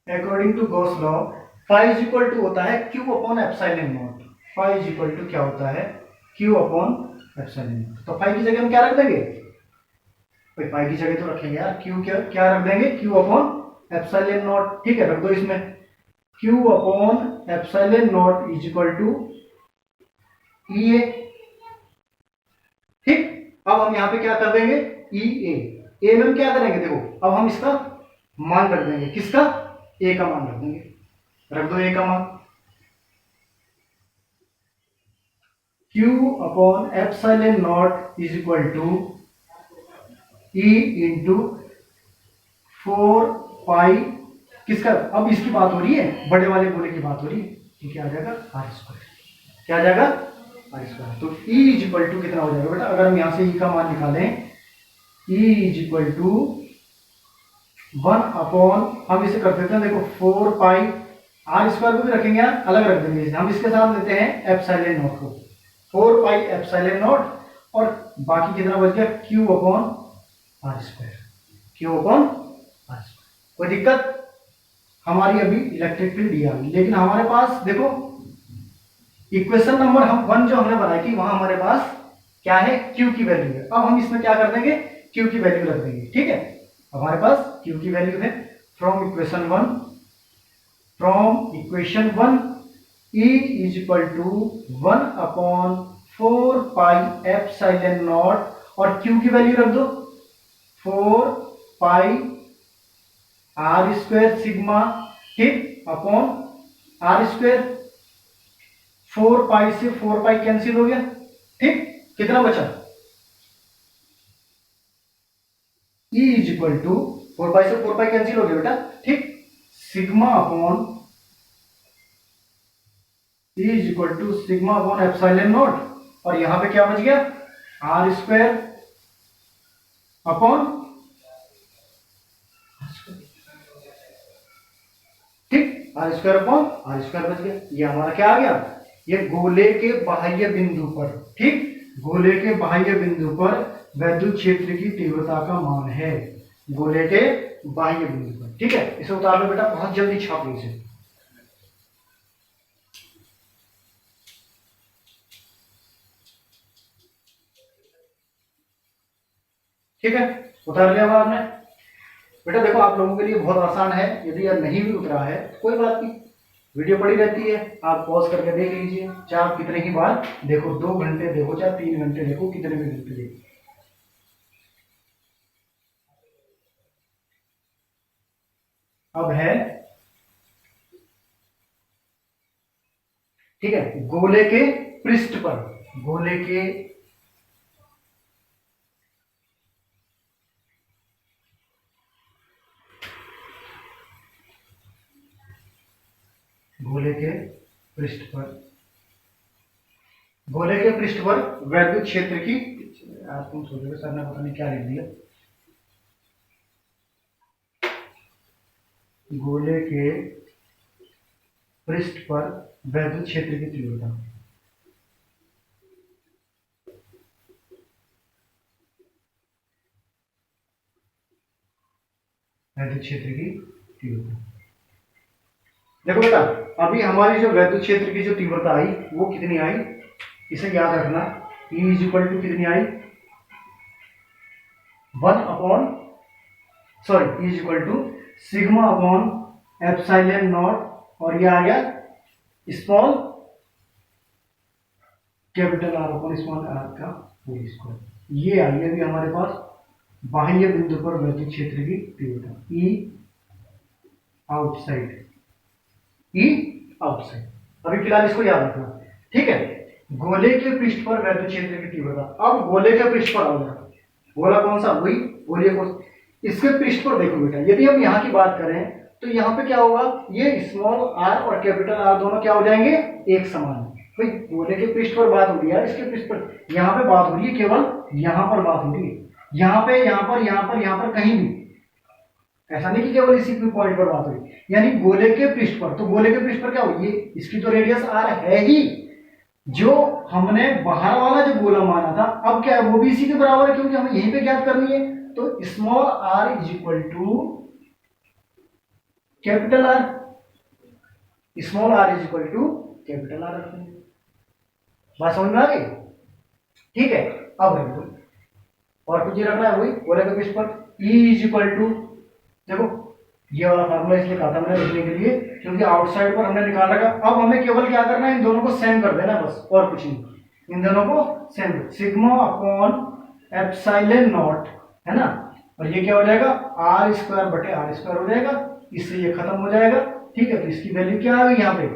according to Gauss law phi is equal to होता है Q upon epsilon naught. Phi is equal to क्या होता है, क्यू अपॉन एप्सिलॉन नॉट। तो फाई की जगह हम क्या रख देंगे, भाई फाई की जगह तो रखेंगे यार, क्यू क्या क्या रख देंगे, क्यू अपॉन एप्सिलॉन नॉट। ठीक है, रख दो इसमें Q upon epsilon naught is equal to E A. ठीक, अब हम यहां पे क्या कर देंगे, ई ए में हम क्या करेंगे, देखो अब हम इसका मान रख देंगे, किसका, ए का मान रख देंगे, रख दो ए का मान, Q upon epsilon naught is equal to E into 4 pi किसका, अब इसकी बात हो रही है, बड़े वाले गोले की बात हो रही है, तो क्या आ जाएगा आर स्क्वायर, क्या आ जाएगा आर स्क्वायर। तो ई इज इक्वल टू कितना हो जाएगा बेटा, अगर हम यहां से ई का मान निकालें, E is equal to 1 upon, हम इसे कर देते हैं देखो 4 पाई, आर स्क्वायर को भी रखेंगे यार, अलग रख देंगे इसे, हम इसके साथ लेते हैं एप्सिलॉन नॉट को, 4 पाई एप्सिलॉन नॉट, और बाकी कितना बच गया, Q upon R square, Q upon R square. कोई दिक्कत, हमारी अभी इलेक्ट्रिक फील्ड डी आ गई, लेकिन हमारे पास देखो इक्वेशन नंबर हम 1 जो हमने बनाई थी, वहां हमारे पास क्या है, क्यू की वैल्यू है। अब हम इसमें क्या कर देंगे, क्यू की वैल्यू रख देंगे। ठीक है, हमारे पास क्यू की वैल्यू है from equation 1, from equation 1 E is equal to 1 upon 4 pi epsilon naught, और क्यू की वैल्यू रख दो 4 पाई आर स्क्वायर सिग्मा, ठीक, अपॉन आर स्क्वायर, 4 पाई से 4 पाई कैंसिल हो गया। ठीक, कितना बचा, E is equal to 4 pi से 4 पाई कैंसिल हो गया बेटा। ठीक, sigma upon E is equal to sigma upon epsilon naught, और यहां पे क्या बच गया, आर स्क्वायर अपॉन, ठीक, R square upon R square बच गया। ये हमारा क्या आ गया, ये गोले के बाह्य बिंदु पर, ठीक, गोले के बाह्य बिंदु पर वैद्युत क्षेत्र की तीव्रता का मान है, गोले के बाह्य बिंदु पर। ठीक है, इसे उतार लो बेटा, बहुत जल्दी छाप लो इसे। ठीक है, उतार लिया आपने बेटा। देखो आप लोगों के लिए बहुत आसान है, यदि यह नहीं भी उतरा है कोई बात नहीं, वीडियो पड़ी रहती है, आप पॉज करके देख लीजिए, चाहे आप कितने ही बार देखो, 2 घंटे देखो चाहे 3 घंटे देखो, कितने भी घंटे देखो। अब है, ठीक है, गोले के पृष्ठ पर, गोले के गोले के पृष्ठ पर, गोले के पृष्ठ पर वैद्युत क्षेत्र की, यार तुम सोचोगे सर ने पता नहीं क्या लिख दिया, गोले के पृष्ठ पर वैद्युत क्षेत्र की तीव्रता, वैद्युत क्षेत्र की तीव्रता। देखो बेटा, अभी हमारी जो वैद्युत क्षेत्र की जो तीव्रता आई वो कितनी आई, इसे याद रखना, E इज इक्वल टू कितनी आई, 1 upon, sorry, E is equal to sigma upon epsilon naught, और ये आ गया small capital R upon small R का होल स्क्वायर। ये आई अभी हमारे पास बाह्य बिंदु पर वैद्युत क्षेत्र की तीव्रता, E आउटसाइड, E आउटसाइड। अभी फिलहाल इसको याद रखना। ठीक है, गोले के पृष्ठ पर वैद्युत क्षेत्र की तीव्रता। अब गोले के पृष्ठ पर आओ, गोला कौन सा, वही गोले को, इसके पृष्ठ पर देखो बेटा, यदि हम यहाँ की बात करें तो यहाँ पे क्या होगा, ये स्मॉल आर और कैपिटल आर दोनों क्या हो जाएंगे, एक समान, भाई गोले के पृष्ठ पर बात हो रही है, इसके पृष्ठ पर यहाँ पे बात हो रही है, केवल यहाँ पर बात हो रही है, यहाँ पे यहाँ पर यहाँ पर यहाँ पर कहीं भी, ऐसा नहीं कि केवल इसी पॉइंट पर बात हुई, यानी गोले के पृष्ठ पर। तो गोले के पृष्ठ पर क्या हुई, इसकी तो रेडियस आर है ही, जो हमने बाहर वाला जो गोला माना था, अब क्या है वो भी इसी के बराबर है, क्योंकि हमें यहीं पे ज्ञात करनी है। तो small R is equal to capital R, small R is equal to capital R रखते हैं। बात समझ में आ गई? ठीक है, अब देखो और कुछ रखना है, वही गोले के पृष्ठ पर E इज इक्वल टू, देखो ये वाला फार्मूला इसलिए कहा था मैंने लिखने के लिए, क्योंकि आउटसाइड पर हमने निकाल रखा। अब हमें केवल क्या करना है, इन दोनों को सेम कर देना बस, और कुछ नहीं, इन दोनों को same, sigma upon epsilon not, है ना, और ये क्या हो जाएगा, आर स्क्वायर बटे आर स्क्वायर हो जाएगा, इससे ये खत्म हो जाएगा। ठीक है, तो इसकी वैल्यू क्या आ गई यहाँ पे,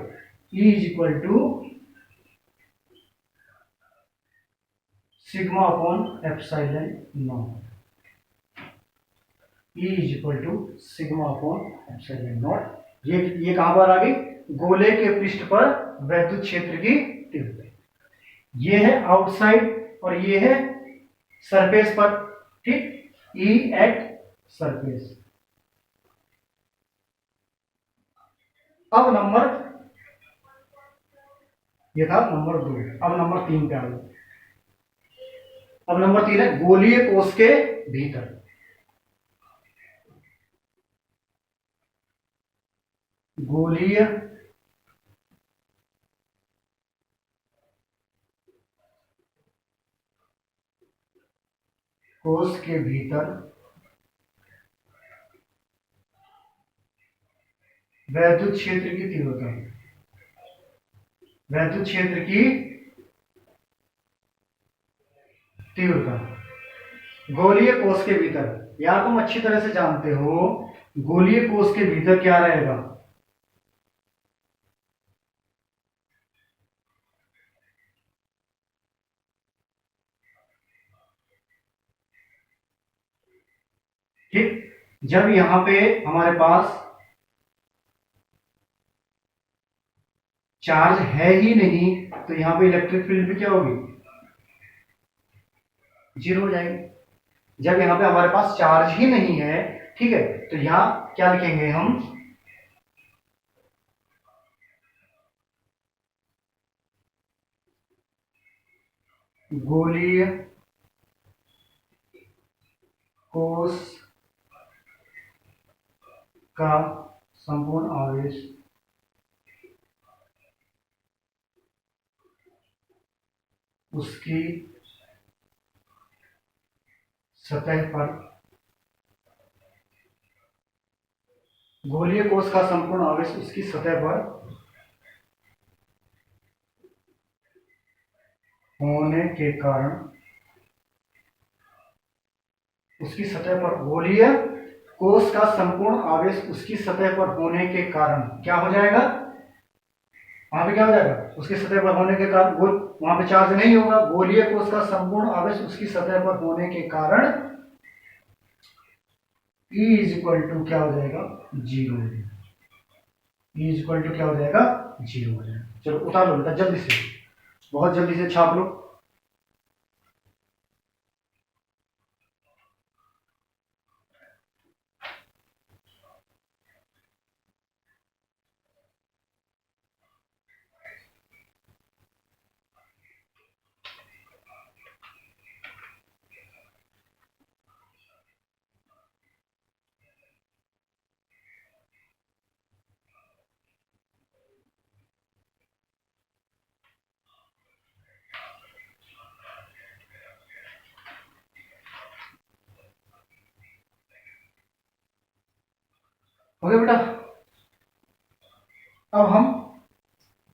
E is equal to sigma upon epsilon naught, E is equal to sigma upon epsilon naught. ये कहां पर आ गई, गोले के पृष्ठ पर वैद्युत क्षेत्र की तीव्रता। ये है आउटसाइड और ये है सरफेस पर, ठीक, E एट सरफेस। अब नंबर, ये था नंबर 2, अब नंबर 3 पे आ गए। अब नंबर 3 है गोलीय कोश के भीतर। गोलीय कोश के भीतर वैद्युत क्षेत्र की तीव्रता, वैद्युत क्षेत्र की तीव्रता गोलीय कोश के भीतर। यार तुम अच्छी तरह से जानते हो गोलीय कोश के भीतर क्या रहेगा, ठीक, जब यहां पे हमारे पास चार्ज है ही नहीं, तो यहां पे इलेक्ट्रिक फील्ड भी क्या होगी, जीरो हो जाएगी। जब यहां पे हमारे पास चार्ज ही नहीं है, ठीक है, तो यहां क्या लिखेंगे हम, गोलीय कोश का संपूर्ण आवेश उसकी सतह पर, गोलीय कोश का संपूर्ण आवेश उसकी सतह पर होने के कारण, उसकी सतह पर, गोलीय कोश का संपूर्ण आवेश उसकी सतह पर होने के कारण क्या हो जाएगा, वहां पे क्या हो जाएगा, उसकी सतह पर होने के कारण, वहां पे चार्ज नहीं होगा, गोलीय कोश का संपूर्ण आवेश उसकी सतह पर होने के कारण E इज इक्वल टू क्या हो जाएगा, जीरो हो जाएगा। E इज इक्वल टू क्या हो जाएगा, जीरो हो जाएगा। चलो उतार लो बेटा जल्दी से, बहुत जल्दी से छाप लो। हो गया बेटा। अब हम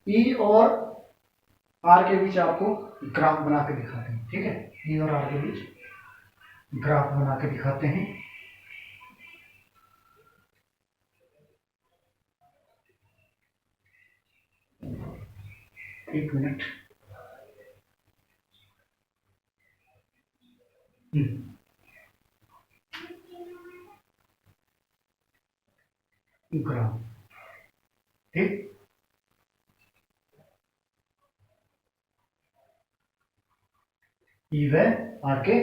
E और R के बीच आपको ग्राफ बना के दिखाते हैं, ठीक है, E और R के बीच ग्राफ बना के दिखाते हैं। एक मिनट, ग्राफ, ठीक, ई व आर के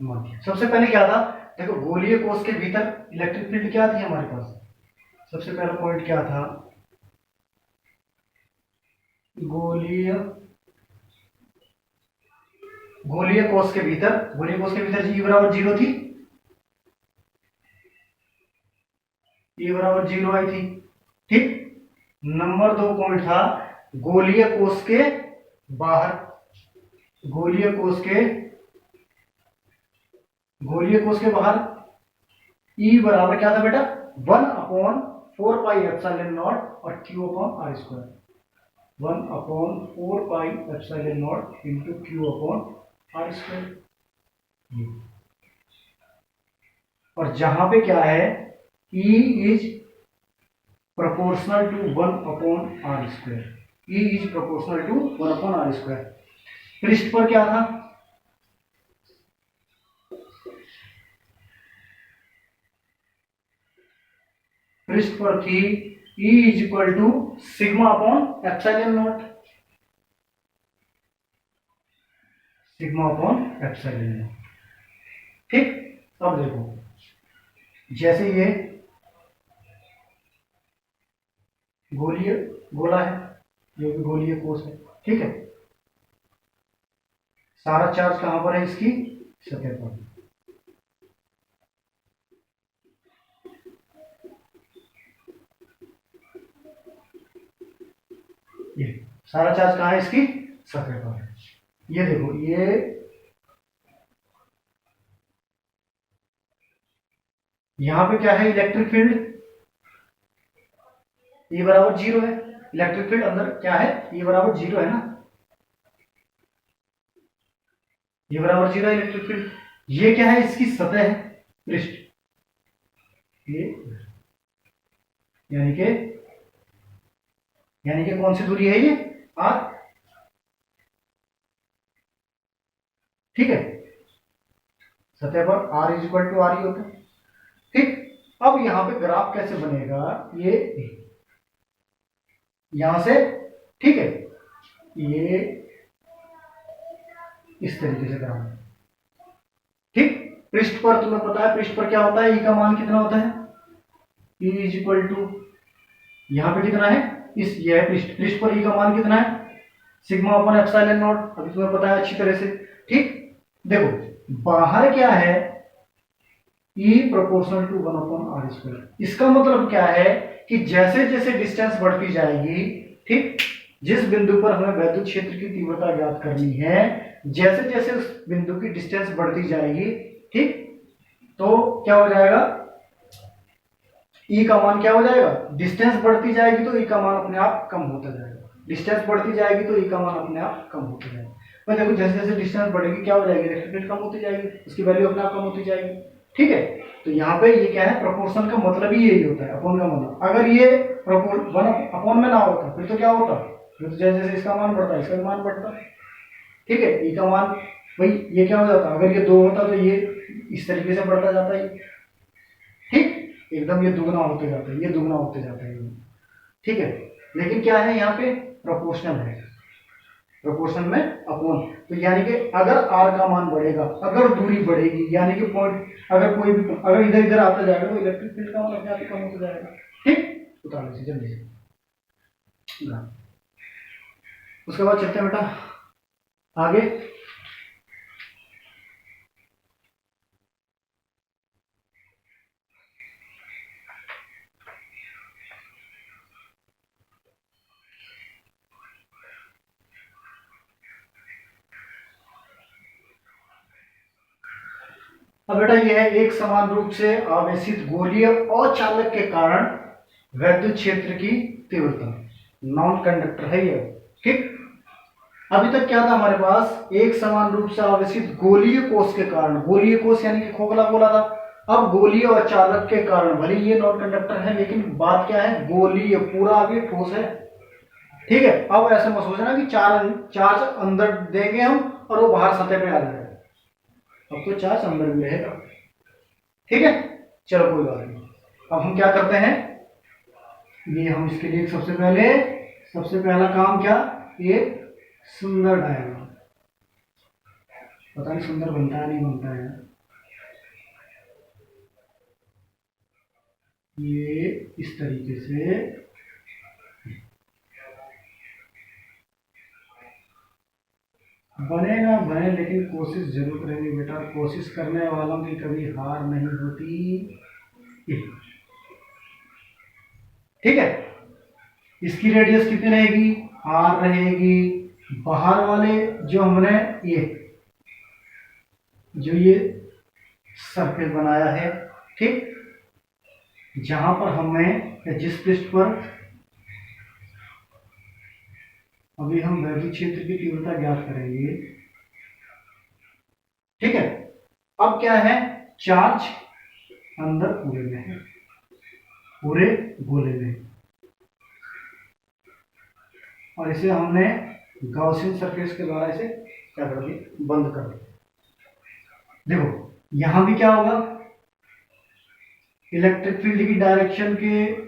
मध्य। सबसे पहले क्या था, देखो गोलीय कोष के भीतर इलेक्ट्रिक फील्ड क्या थी हमारे पास, सबसे पहला पॉइंट क्या था, गोलीय कोष के भीतर जी बराबर 0 थी, ई बराबर 0 आई थी। ठीक, नंबर 2 पॉइंट था गोलीय कोष के बाहर, गोलीय कोष के बाहर ई बराबर क्या था बेटा, 1/4πε0 और Q upon R square, 1/4πε0 into Q upon R square. और जहां पे क्या है, E is proportional to 1/r square, E is proportional to 1/r square. पृष्ठ पर क्या था, पृष्ठ पर थी E is equal to sigma upon epsilon naught, sigma upon epsilon naught. ठीक, अब देखो जैसे ये गोला है, जो कि गोलीय कोष है, ठीक है, सारा चार्ज कहां पर है, इसकी सतह पर। ये सारा चार्ज कहां है, इसकी सतह पर है। ये देखो, ये यहां पे क्या है, इलेक्ट्रिक फील्ड E बराबर 0 है, इलेक्ट्रिक फील्ड अंदर क्या है, E बराबर 0 है ना, E बराबर 0 है इलेक्ट्रिक फील्ड। ये क्या है, इसकी सतह है, पृष्ठ, ये यानी कि कौन सी दूरी है, ये r, ठीक है, सतह पर r is equal to R ही होता है। ठीक, अब यहां पे ग्राफ कैसे बनेगा, ये यहां से, ठीक है, ये इस तरीके से ग्राफ, ठीक, पृष्ठ पर तुम्हें पता है, पृष्ठ पर क्या होता है, ई का मान कितना होता है, ई इज इक्वल टू, यहां पे कितना है, इस ये है पृष्ठ पर ई का मान कितना है, सिग्मा अपॉन एप्सिलॉन नॉट, अभी तुम्हें पता है अच्छी तरह से। ठीक, देखो बाहर क्या है, E proportional to 1/r square. इसका मतलब क्या है कि जैसे जैसे डिस्टेंस बढ़ती जाएगी, ठीक, जिस बिंदु पर हमें वैद्युत क्षेत्र की तीव्रता ज्ञात करनी है, जैसे जैसे उस बिंदु की डिस्टेंस बढ़ती जाएगी, ठीक, तो क्या हो जाएगा, E का मान क्या हो जाएगा, डिस्टेंस बढ़ती जाएगी तो E का मान अपने आप कम होता जाएगा, डिस्टेंस बढ़ती जाएगी तो E का मान अपने आप कम होता जाएगा। पर देखो जैसे जैसे डिस्टेंस बढ़ेगी क्या हो जाएगी, इलेक्ट्रिक फील्ड कम होती जाएगी, उसकी वैल्यू अपने आप कम होती जाएगी। ठीक है, तो यहाँ पे ये क्या है, प्रोपोर्शन का मतलब ही यही होता है, अपॉन का मतलब। अगर ये वन अपॉन में ना होता फिर तो क्या होता, फिर तो जैसे जैसे इसका मान बढ़ता है इसका मान बढ़ता है। ठीक है, ई का मान भाई ये क्या हो जाता, अगर ये 2 होता तो ये इस तरीके से बढ़ता जाता है, ठीक, एकदम ये दुगना होते जाता है, ये दुगना होते जाता है। ठीक है, लेकिन क्या है यहाँ पे प्रोपोर्शनल है, प्रोपोर्शन में अपॉन, तो यानी कि अगर r का मान बढ़ेगा, अगर दूरी बढ़ेगी, यानी कि पॉइंट अगर कोई भी अगर इधर इधर आता जाएगा तो इलेक्ट्रिक फील्ड का मान अपने आप ही कम होता जाएगा। ठीक, उतार लीजिए जल्दी से, उसके बाद चलते हैं बेटा आगे। अब बेटा यह है एक समान रूप से आवेशित गोलीय अचालक के कारण वैद्युत क्षेत्र की तीव्रता, नॉन कंडक्टर है ये। ठीक, अभी तक क्या था हमारे पास, एक समान रूप से आवेशित गोलीय कोष के कारण, गोलीय कोष यानी कि खोखला बोला था, अब गोलीय अचालक के कारण, भले ये नॉन कंडक्टर है लेकिन बात क्या है, गोलीय पूरा आगे ठोस है। ठीक है, अब ऐसे मत सोचना कि चार्ज अंदर देंगे हम और वो बाहर सतह पे आ जाएगा, अब तो चार्ज अंदर भी रहेगा। ठीक है, चलो कोई बात नहीं। अब हम क्या करते हैं, ये हम इसके लिए सबसे पहला काम क्या, ये सुंदर डायग्राम, पता नहीं सुंदर बनता है नहीं बनता है यार। ये इस तरीके से बने ना बने, लेकिन कोशिश जरूर करेंगे बेटा, कोशिश करने वालों की कभी हार नहीं होती। ठीक है, इसकी रेडियस कितनी रहेगी, आर रहेगी। बाहर वाले जो हमने ये सर्कल बनाया है, ठीक, जहां पर हमें जिस पृष्ठ पर अभी हम वैद्युत क्षेत्र की तीव्रता ज्ञात करेंगे, ठीक है। अब क्या है, चार्ज अंदर पूरे में है, पूरे गोले में, और इसे हमने गॉसियन सरफेस के द्वारा इसे क्या कर दिया, बंद कर दिया। देखो यहां भी क्या होगा, इलेक्ट्रिक फील्ड की डायरेक्शन के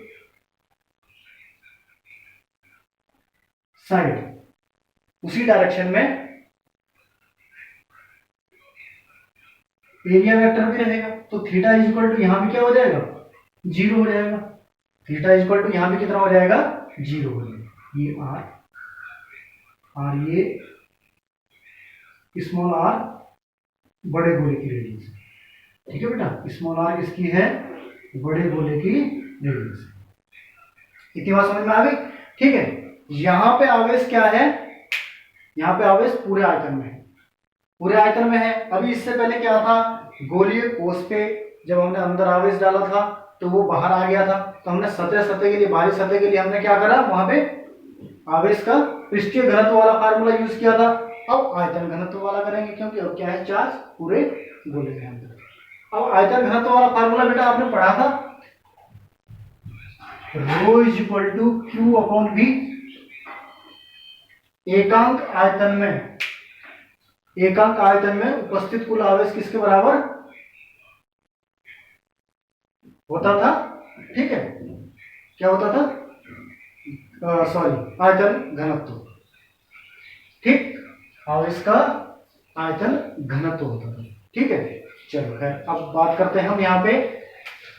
साइड, उसी डायरेक्शन में एरिया वेक्टर भी रहेगा। तो थीटा इज इक्वल टू यहां भी क्या हो जाएगा, जीरो हो जाएगा। थीटा इज इक्वल टू यहां भी कितना हो जाएगा, जीरो हो जाएगा। ये आर ये स्मॉल आर बड़े गोले की रेडियस, ठीक है बेटा। स्मॉल आर किसकी है, बड़े गोले की रेडियस। इतनी बात समझ में आ गई, ठीक है। यहां पे आवेश क्या है, यहां पे आवेश पूरे आयतन में है, पूरे आयतन में है। अभी इससे पहले क्या था, गोलीय कोष पे जब हमने अंदर आवेश डाला था तो वो बाहर आ गया था, तो हमने सतह के लिए, बाहरी सतह के लिए हमने क्या करा, वहां पे आवेश का पृष्ठीय घनत्व वाला फार्मूला यूज किया था। अब आयतन घनत्व वाला करेंगे, क्योंकि अब क्या है, चार्ज पूरे गोले के अंदर। अब आयतन घनत्व वाला फार्मूला बेटा आपने पढ़ा था, rho is equal to Q upon V. एकांक आयतन में उपस्थित कुल आवेश किसके बराबर होता था, ठीक है। क्या होता था, सॉरी, आयतन घनत्व, ठीक, आवेश का आयतन घनत्व होता था, ठीक है। चलो खैर, अब बात करते हैं हम यहाँ पे,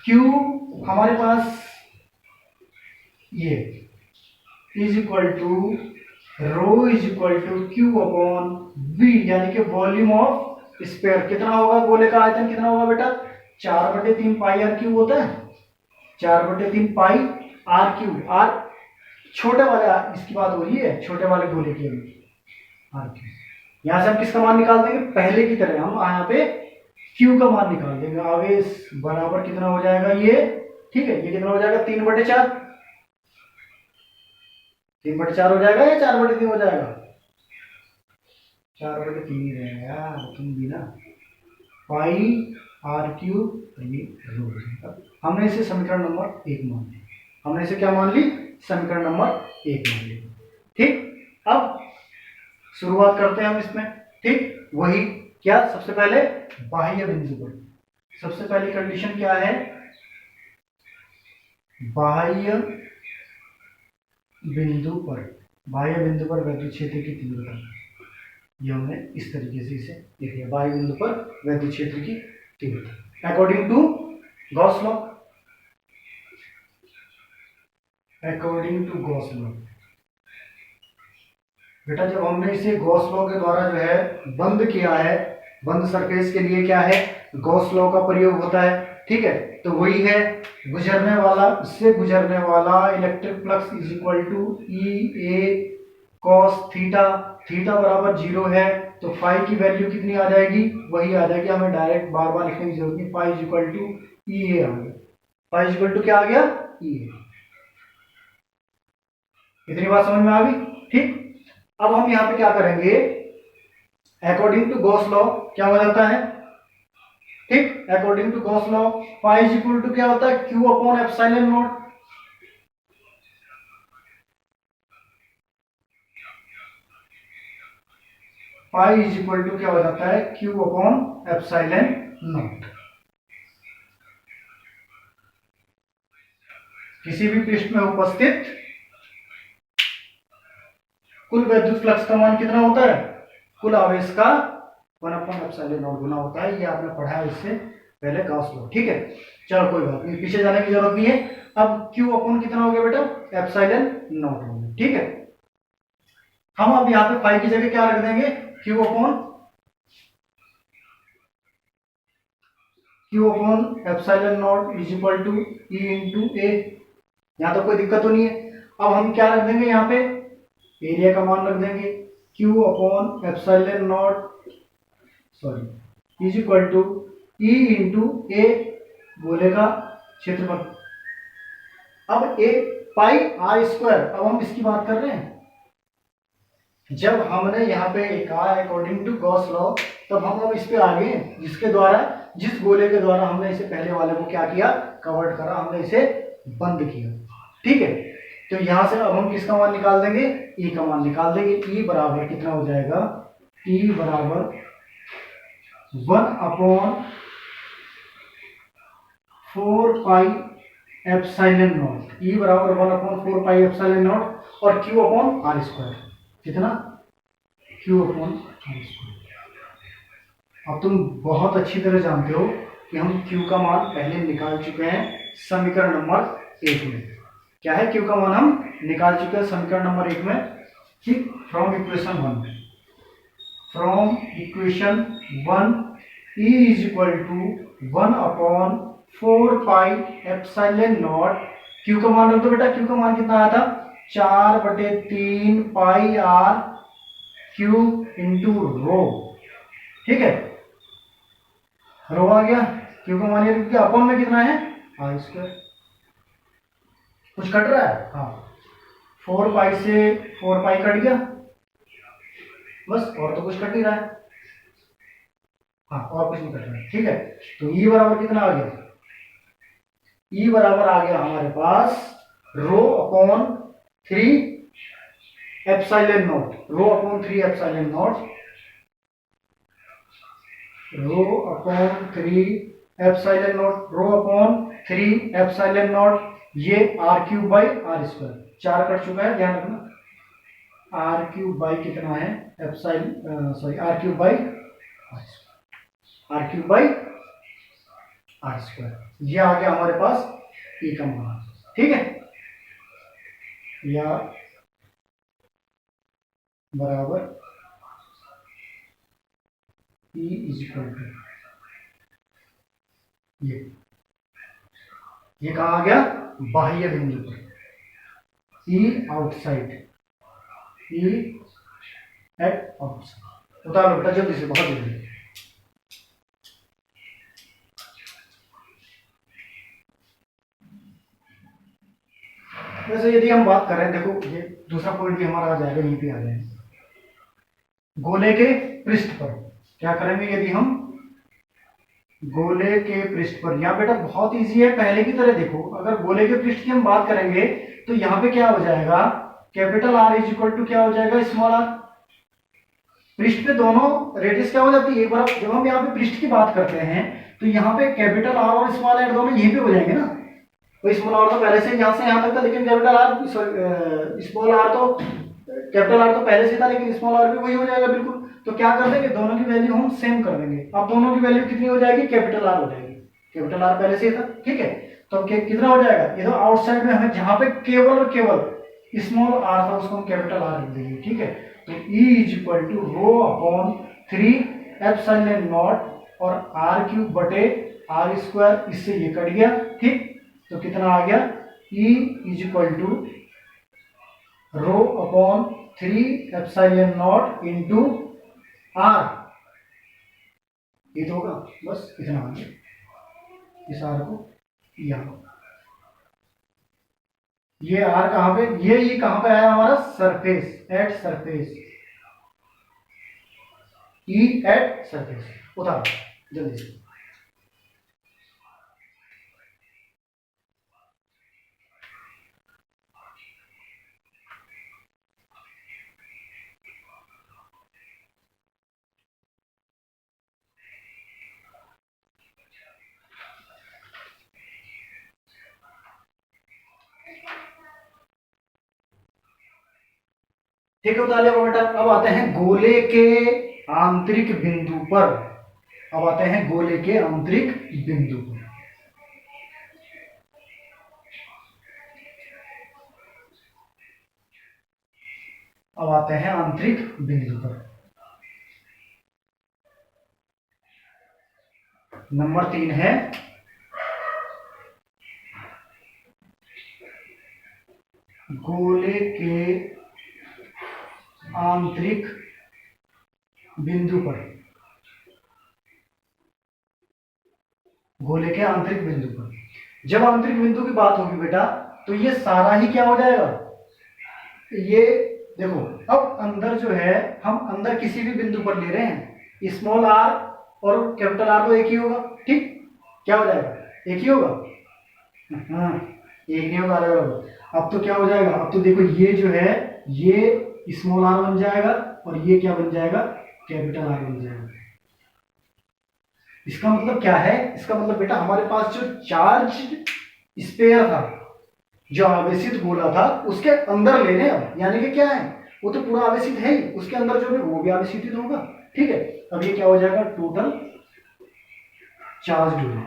Q हमारे पास ये is equal to rho is equal to Q upon V, यानी कि वॉल्यूम ऑफ स्फीयर। कितना होगा, गोले का आयतन कितना होगा बेटा, 4/3 पाई आर क्यूब होता है, 4/3 पाई आर क्यूब। आर छोटे वाले, इसकी बात हो रही है छोटे वाले गोले की आर क्यूब। यहां से हम किसका मान निकाल देंगे, पहले की तरह हम यहाँ पे क्यू का मान निकाल देंगे। आवेश बराबर कितना हो जाएगा ये, ठीक है, ये कितना हो जाएगा, 3/4, 3/4 हो जाएगा या 4/3 हो जाएगा, 4/3 ही रहेगा यार, तुम भी ना, पाई आर क्यूब, ये रो हो जाएगा। हमने इसे समीकरण नंबर 1 मान लिया, हमने इसे क्या मान ली, समीकरण नंबर 1 मान लिया, ठीक। अब शुरुआत करते हैं हम इसमें, ठीक। वही क्या, सबसे पहले बाह्य बिंदु पर, सबसे पहली कंडीशन क्या है, बाह्य बिंदु पर वैद्युत क्षेत्र की तीव्रता, ये हमने इस तरीके से इसे लिख लिया, बाह्य बिंदु पर वैद्युत क्षेत्र की तीव्रता अकॉर्डिंग टू गॉस लॉ, बेटा जब हमने इसे गॉस लॉ के द्वारा जो है बंद किया है, बंद सरफेस के लिए क्या है, गॉस लॉ का प्रयोग होता है, ठीक है। तो वही है, इससे गुजरने वाला electric flux is equal to E A cos theta, theta बराबर 0 है, तो फाई की वैल्यू कितनी आ जाएगी, वही आ जाएगी, हमें डायरेक्ट बार बार लिखने की जरूरत नहीं, phi is equal to E A आ गया, फाई इज इक्वल टू क्या आ गया, ई ए। इतनी बात समझ में आ गई, ठीक। अब हम यहाँ पे क्या करेंगे, अकॉर्डिंग टू गॉस लॉ क्या हो जाता है, ठीक, according to Gauss law phi is equal to क्या होता है, Q upon epsilon naught. Phi is equal to क्या हो जाता है, क्यू अपॉन एप्सिलॉन नॉट। किसी भी पृष्ठ में उपस्थित कुल वैद्युत फ्लक्स का मान कितना होता है, कुल आवेश का 1/ε0 गुना होता है, ये आपने पढ़ा है इससे पहले गॉस लॉ, ठीक है। चलो कोई बात नहीं, पीछे जाने की जरूरत नहीं है। अब Q अपॉन कितना हो गया बेटा, ε0 हो गया, ठीक है। हम अब यहाँ पे फाइव की जगह क्या रख देंगे, Q upon ε0 is equal to E into A. यहाँ तो कोई दिक्कत तो नहीं है। अब हम क्या रख देंगे यहाँ पे, एरिया का मान रख देंगे Q upon ε0 sorry is equal to E into A, गोले का क्षेत्रफल। अब ए पाई आर स्क्वायर, अब हम इसकी बात कर रहे हैं। जब हमने यहाँ पे कहा अकॉर्डिंग टू गॉस लॉ, तब हम अब इस पे आ गए, जिसके द्वारा, जिस गोले के द्वारा हमने इसे पहले वाले को क्या किया, कवर्ड करा, हमने इसे बंद किया, ठीक है। तो यहां से अब हम किसका मान निकाल देंगे, ई का मान निकाल देंगे। ई बराबर कितना हो जाएगा, ई बराबर 1/4πε0, ई बराबर 1/4πε0 और क्यू अपॉन आर स्क्वायर, कितना, क्यू अपॉन आर स्क्वायर। अब तुम बहुत अच्छी तरह जानते हो कि हम क्यू का मान पहले निकाल चुके हैं समीकरण नंबर 1 में। क्या है, क्यू का मान हम निकाल चुके हैं समीकरण नंबर 1 में, ठीक। From equation 1 E is equal to 1/4πε0, Q का मान रख दो बेटा। क्यू का मान कितना आया था, 4/3 पाई आर क्यू इंटू रो, ठीक है। रो आ गया, क्यू का मान ये लिख दिया। अपॉन में कितना है, आर स्क्वायर। कुछ कट रहा है, हाँ, 4 पाई से 4 पाई कट गया बस, और तो कुछ कट नहीं रहा है, हाँ, और कुछ नहीं कट रहा है, ठीक है। तो ई बराबर कितना आ गया, ई बराबर आ गया हमारे पास rho upon 3/ε0, rho upon 3/ε0, rho upon 3/ε0, rho upon 3/ε0, ये r³ by are square, 4 cut चुका है, ध्यान रखना। r³ बाई कितना है, r³ by r³ by are square, ये आ गया हमारे पास ई का मान, ठीक है। या बराबर E इज इक्वल टू, ये कहा आ गया, बाह्य बिंदु पर, E outside, E at outside. उतारो बेटा जल्दी से, बहुत जल्दी। वैसे यदि हम बात करें, देखो ये दूसरा पॉइंट भी हमारा आ जाएगा, यहीं पे आ जाएगा, गोले के पृष्ठ पर क्या करेंगे, यदि हम गोले के पृष्ठ पर, यहाँ बेटा बहुत इजी है, पहले की तरह देखो, अगर गोले के पृष्ठ की हम बात करेंगे तो यहाँ पे क्या हो जाएगा, capital R is equal to क्या हो जाएगा, स्मॉल आर। पृष्ठ पे दोनों रेडियस क्या हो जाती है, एक बार जब हम यहाँ पे पृष्ठ की बात करते हैं तो यहाँ पे कैपिटल आर और स्मॉल आर दोनों यहीं पे हो जाएंगे ना। तो स्मॉल आर तो पहले से यहाँ से यहाँ तक था, लेकिन कैपिटल आर, स्मॉल आर तो, कैपिटल आर तो पहले से था, लेकिन स्मॉल आर भी वही हो जाएगा बिल्कुल। तो क्या कर देंगे, दोनों की वैल्यू हम सेम कर देंगे। अब दोनों की वैल्यू कितनी हो जाएगी, कैपिटल आर हो जाएगी, कैपिटल आर पहले से था, ठीक है। तो अब कितना हो जाएगा, ये तो आउटसाइड में हमें जहां पे केवल और केवल स्मॉल आर था उसको हम कैपिटल आर लिख देंगे, ठीक है। तो E is equal to rho upon 3/ε0 और r³ बटे आर स्क्वायर, इससे ये कट गया, ठीक। तो कितना आ गया, E is equal to rho upon 3/ε0 into R, ये तो होगा, बस इतना आ गया। इस आर को यहाँ, ये आर कहां पे, ये कहां पे आया हमारा, surface, at surface, E at surface. उतारो जल्दी से। ठीक है, उतार लिया बेटा। अब आते हैं गोले के आंतरिक बिंदु पर, अब आते हैं गोले के आंतरिक बिंदु पर। अब आते हैं आंतरिक बिंदु पर। नंबर 3 है गोले के आंतरिक बिंदु पर, गोले के आंतरिक बिंदु पर। जब आंतरिक बिंदु की बात होगी बेटा तो ये सारा ही क्या हो जाएगा, ये देखो अब अंदर जो है, हम अंदर किसी भी बिंदु पर ले रहे हैं, स्मॉल आर और कैपिटल आर तो एक ही होगा, ठीक, क्या हो जाएगा, एक ही होगा, हाँ एक नहीं होगा, अलग होगा। अब तो क्या हो जाएगा, अब तो देखो ये जो है ये स्मॉल आर बन जाएगा और ये क्या बन जाएगा, कैपिटल आर बन जाएगा। इसका मतलब क्या है, इसका मतलब बेटा हमारे पास जो चार्ज स्फीयर था, जो आवेशित गोला था, उसके अंदर ले रहे हैं, यानी कि क्या है, वो तो पूरा आवेशित है ही, उसके अंदर जो है वो भी आवेशित होगा, ठीक है। अब ये क्या हो जाएगा, टोटल चार्ज होगा,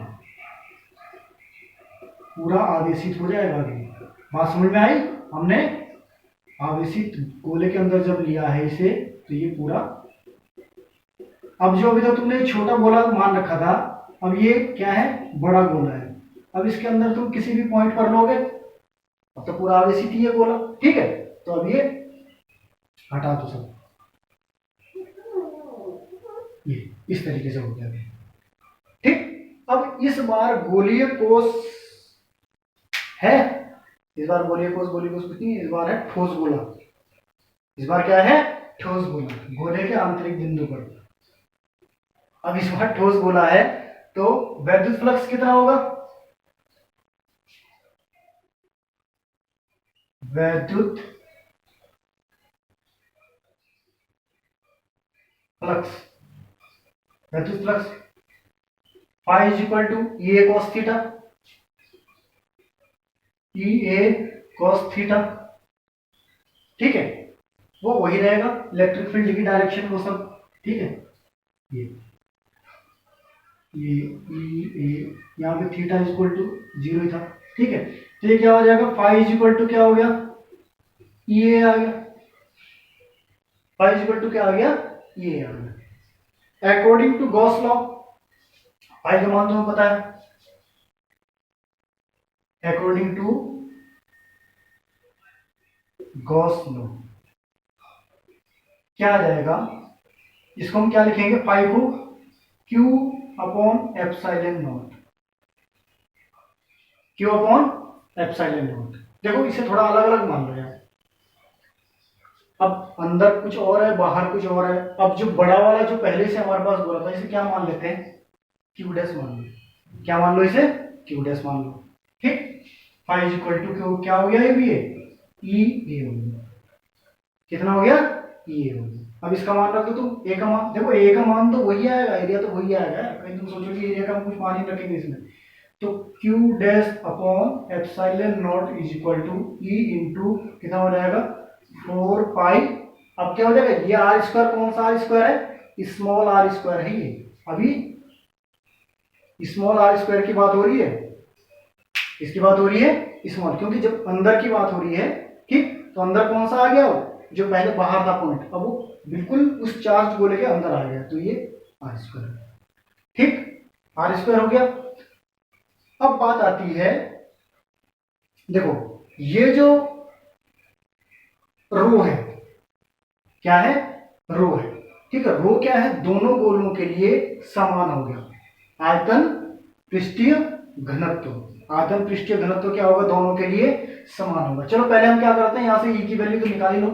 पूरा आवेशित हो जाएगा। अभी बात समझ में आई, हमने आवेशित गोले के अंदर जब लिया है इसे, तो ये पूरा, अब जो अभी तक तुमने छोटा गोला मान रखा था, अब ये क्या है, बड़ा गोला है। अब इसके अंदर तुम किसी भी पॉइंट पर लोगे, अब तो पूरा आवेशित ही है गोला, ठीक है। तो अब ये हटा दो सब, ये इस तरीके से हो गया, ठीक। अब इस बार गोलीय कोष है, इस बार गोलीय कोष कुछ नहीं, इस बार है ठोस गोला, इस बार क्या है, ठोस गोला, गोले के आंतरिक बिंदु पर। अब इस बार ठोस गोला है तो वैद्युत फ्लक्स कितना होगा, वैद्युत फ्लक्स, वैद्युत flux phi is equal to E A cos theta, E A cos theta, ठीक है, वो वही रहेगा, इलेक्ट्रिक फील्ड की डायरेक्शन वो सब, ठीक है। ये यहाँ पे थीटा इज इक्वल टू 0 ही था, ठीक है। तो ये क्या हो जाएगा, फाई इज इक्वल टू क्या हो गया, ई ए आ गया, फाई इज इक्वल टू क्या आ गया, ई ए आ गया। According to Gauss law, phi का मान तुम्हें पता है, अकॉर्डिंग टू गॉस लॉ क्या आ जाएगा, इसको हम क्या लिखेंगे, फाई को Q upon epsilon naught, Q upon epsilon not. देखो इसे थोड़ा अलग अलग मान लो यार, अब अंदर कुछ और है, बाहर कुछ और है। अब जो बड़ा वाला जो पहले से हमारे पास बोला था, इसे क्या मान लेते हैं, Q डैश मान लो, क्या मान लो इसे, Q डैश मान लो, ठीक। फाई इज इक्वल टू क्या हो गया, ये भी है ई ए हो गया, कितना हो गया, ई ए हो गया। अब इसका मान रख दो तुम, ए का मान, देखो ए का मान तो वही आएगा, एरिया तो वही आएगा, कहीं तुम सोचो कि एरिया का हम कुछ मान ही रखेंगे इसमें। तो Q dash upon epsilon naught is equal to E into कितना हो जाएगा, 4 पाई। अब क्या हो जाएगा, ये आर स्क्वायर, कौन सा आर स्क्वायर है, स्मॉल आर स्क्वायर है ये, अभी स्मॉल आर स्क्वायर की बात हो रही है, इसकी बात हो रही है स्मॉल, क्योंकि जब अंदर की बात हो रही है, ठीक, तो अंदर कौन सा आ गया, जो पहले बाहर था पॉइंट, अब वो बिल्कुल उस चार्ज गोले के अंदर आ गया, तो ये आर स्क्वायर, ठीक, आर स्क्वायर हो गया। अब बात आती है, देखो ये जो रो है, क्या है, रो है, ठीक है। रो क्या है, दोनों गोलों के लिए समान हो गया, आयतन पृष्ठीय घनत्व, आयतन पृष्ठीय घनत्व क्या होगा, दोनों के लिए समान होगा। चलो पहले हम क्या करते हैं, यहां से ई की वैल्यू तो निकाल ही लो,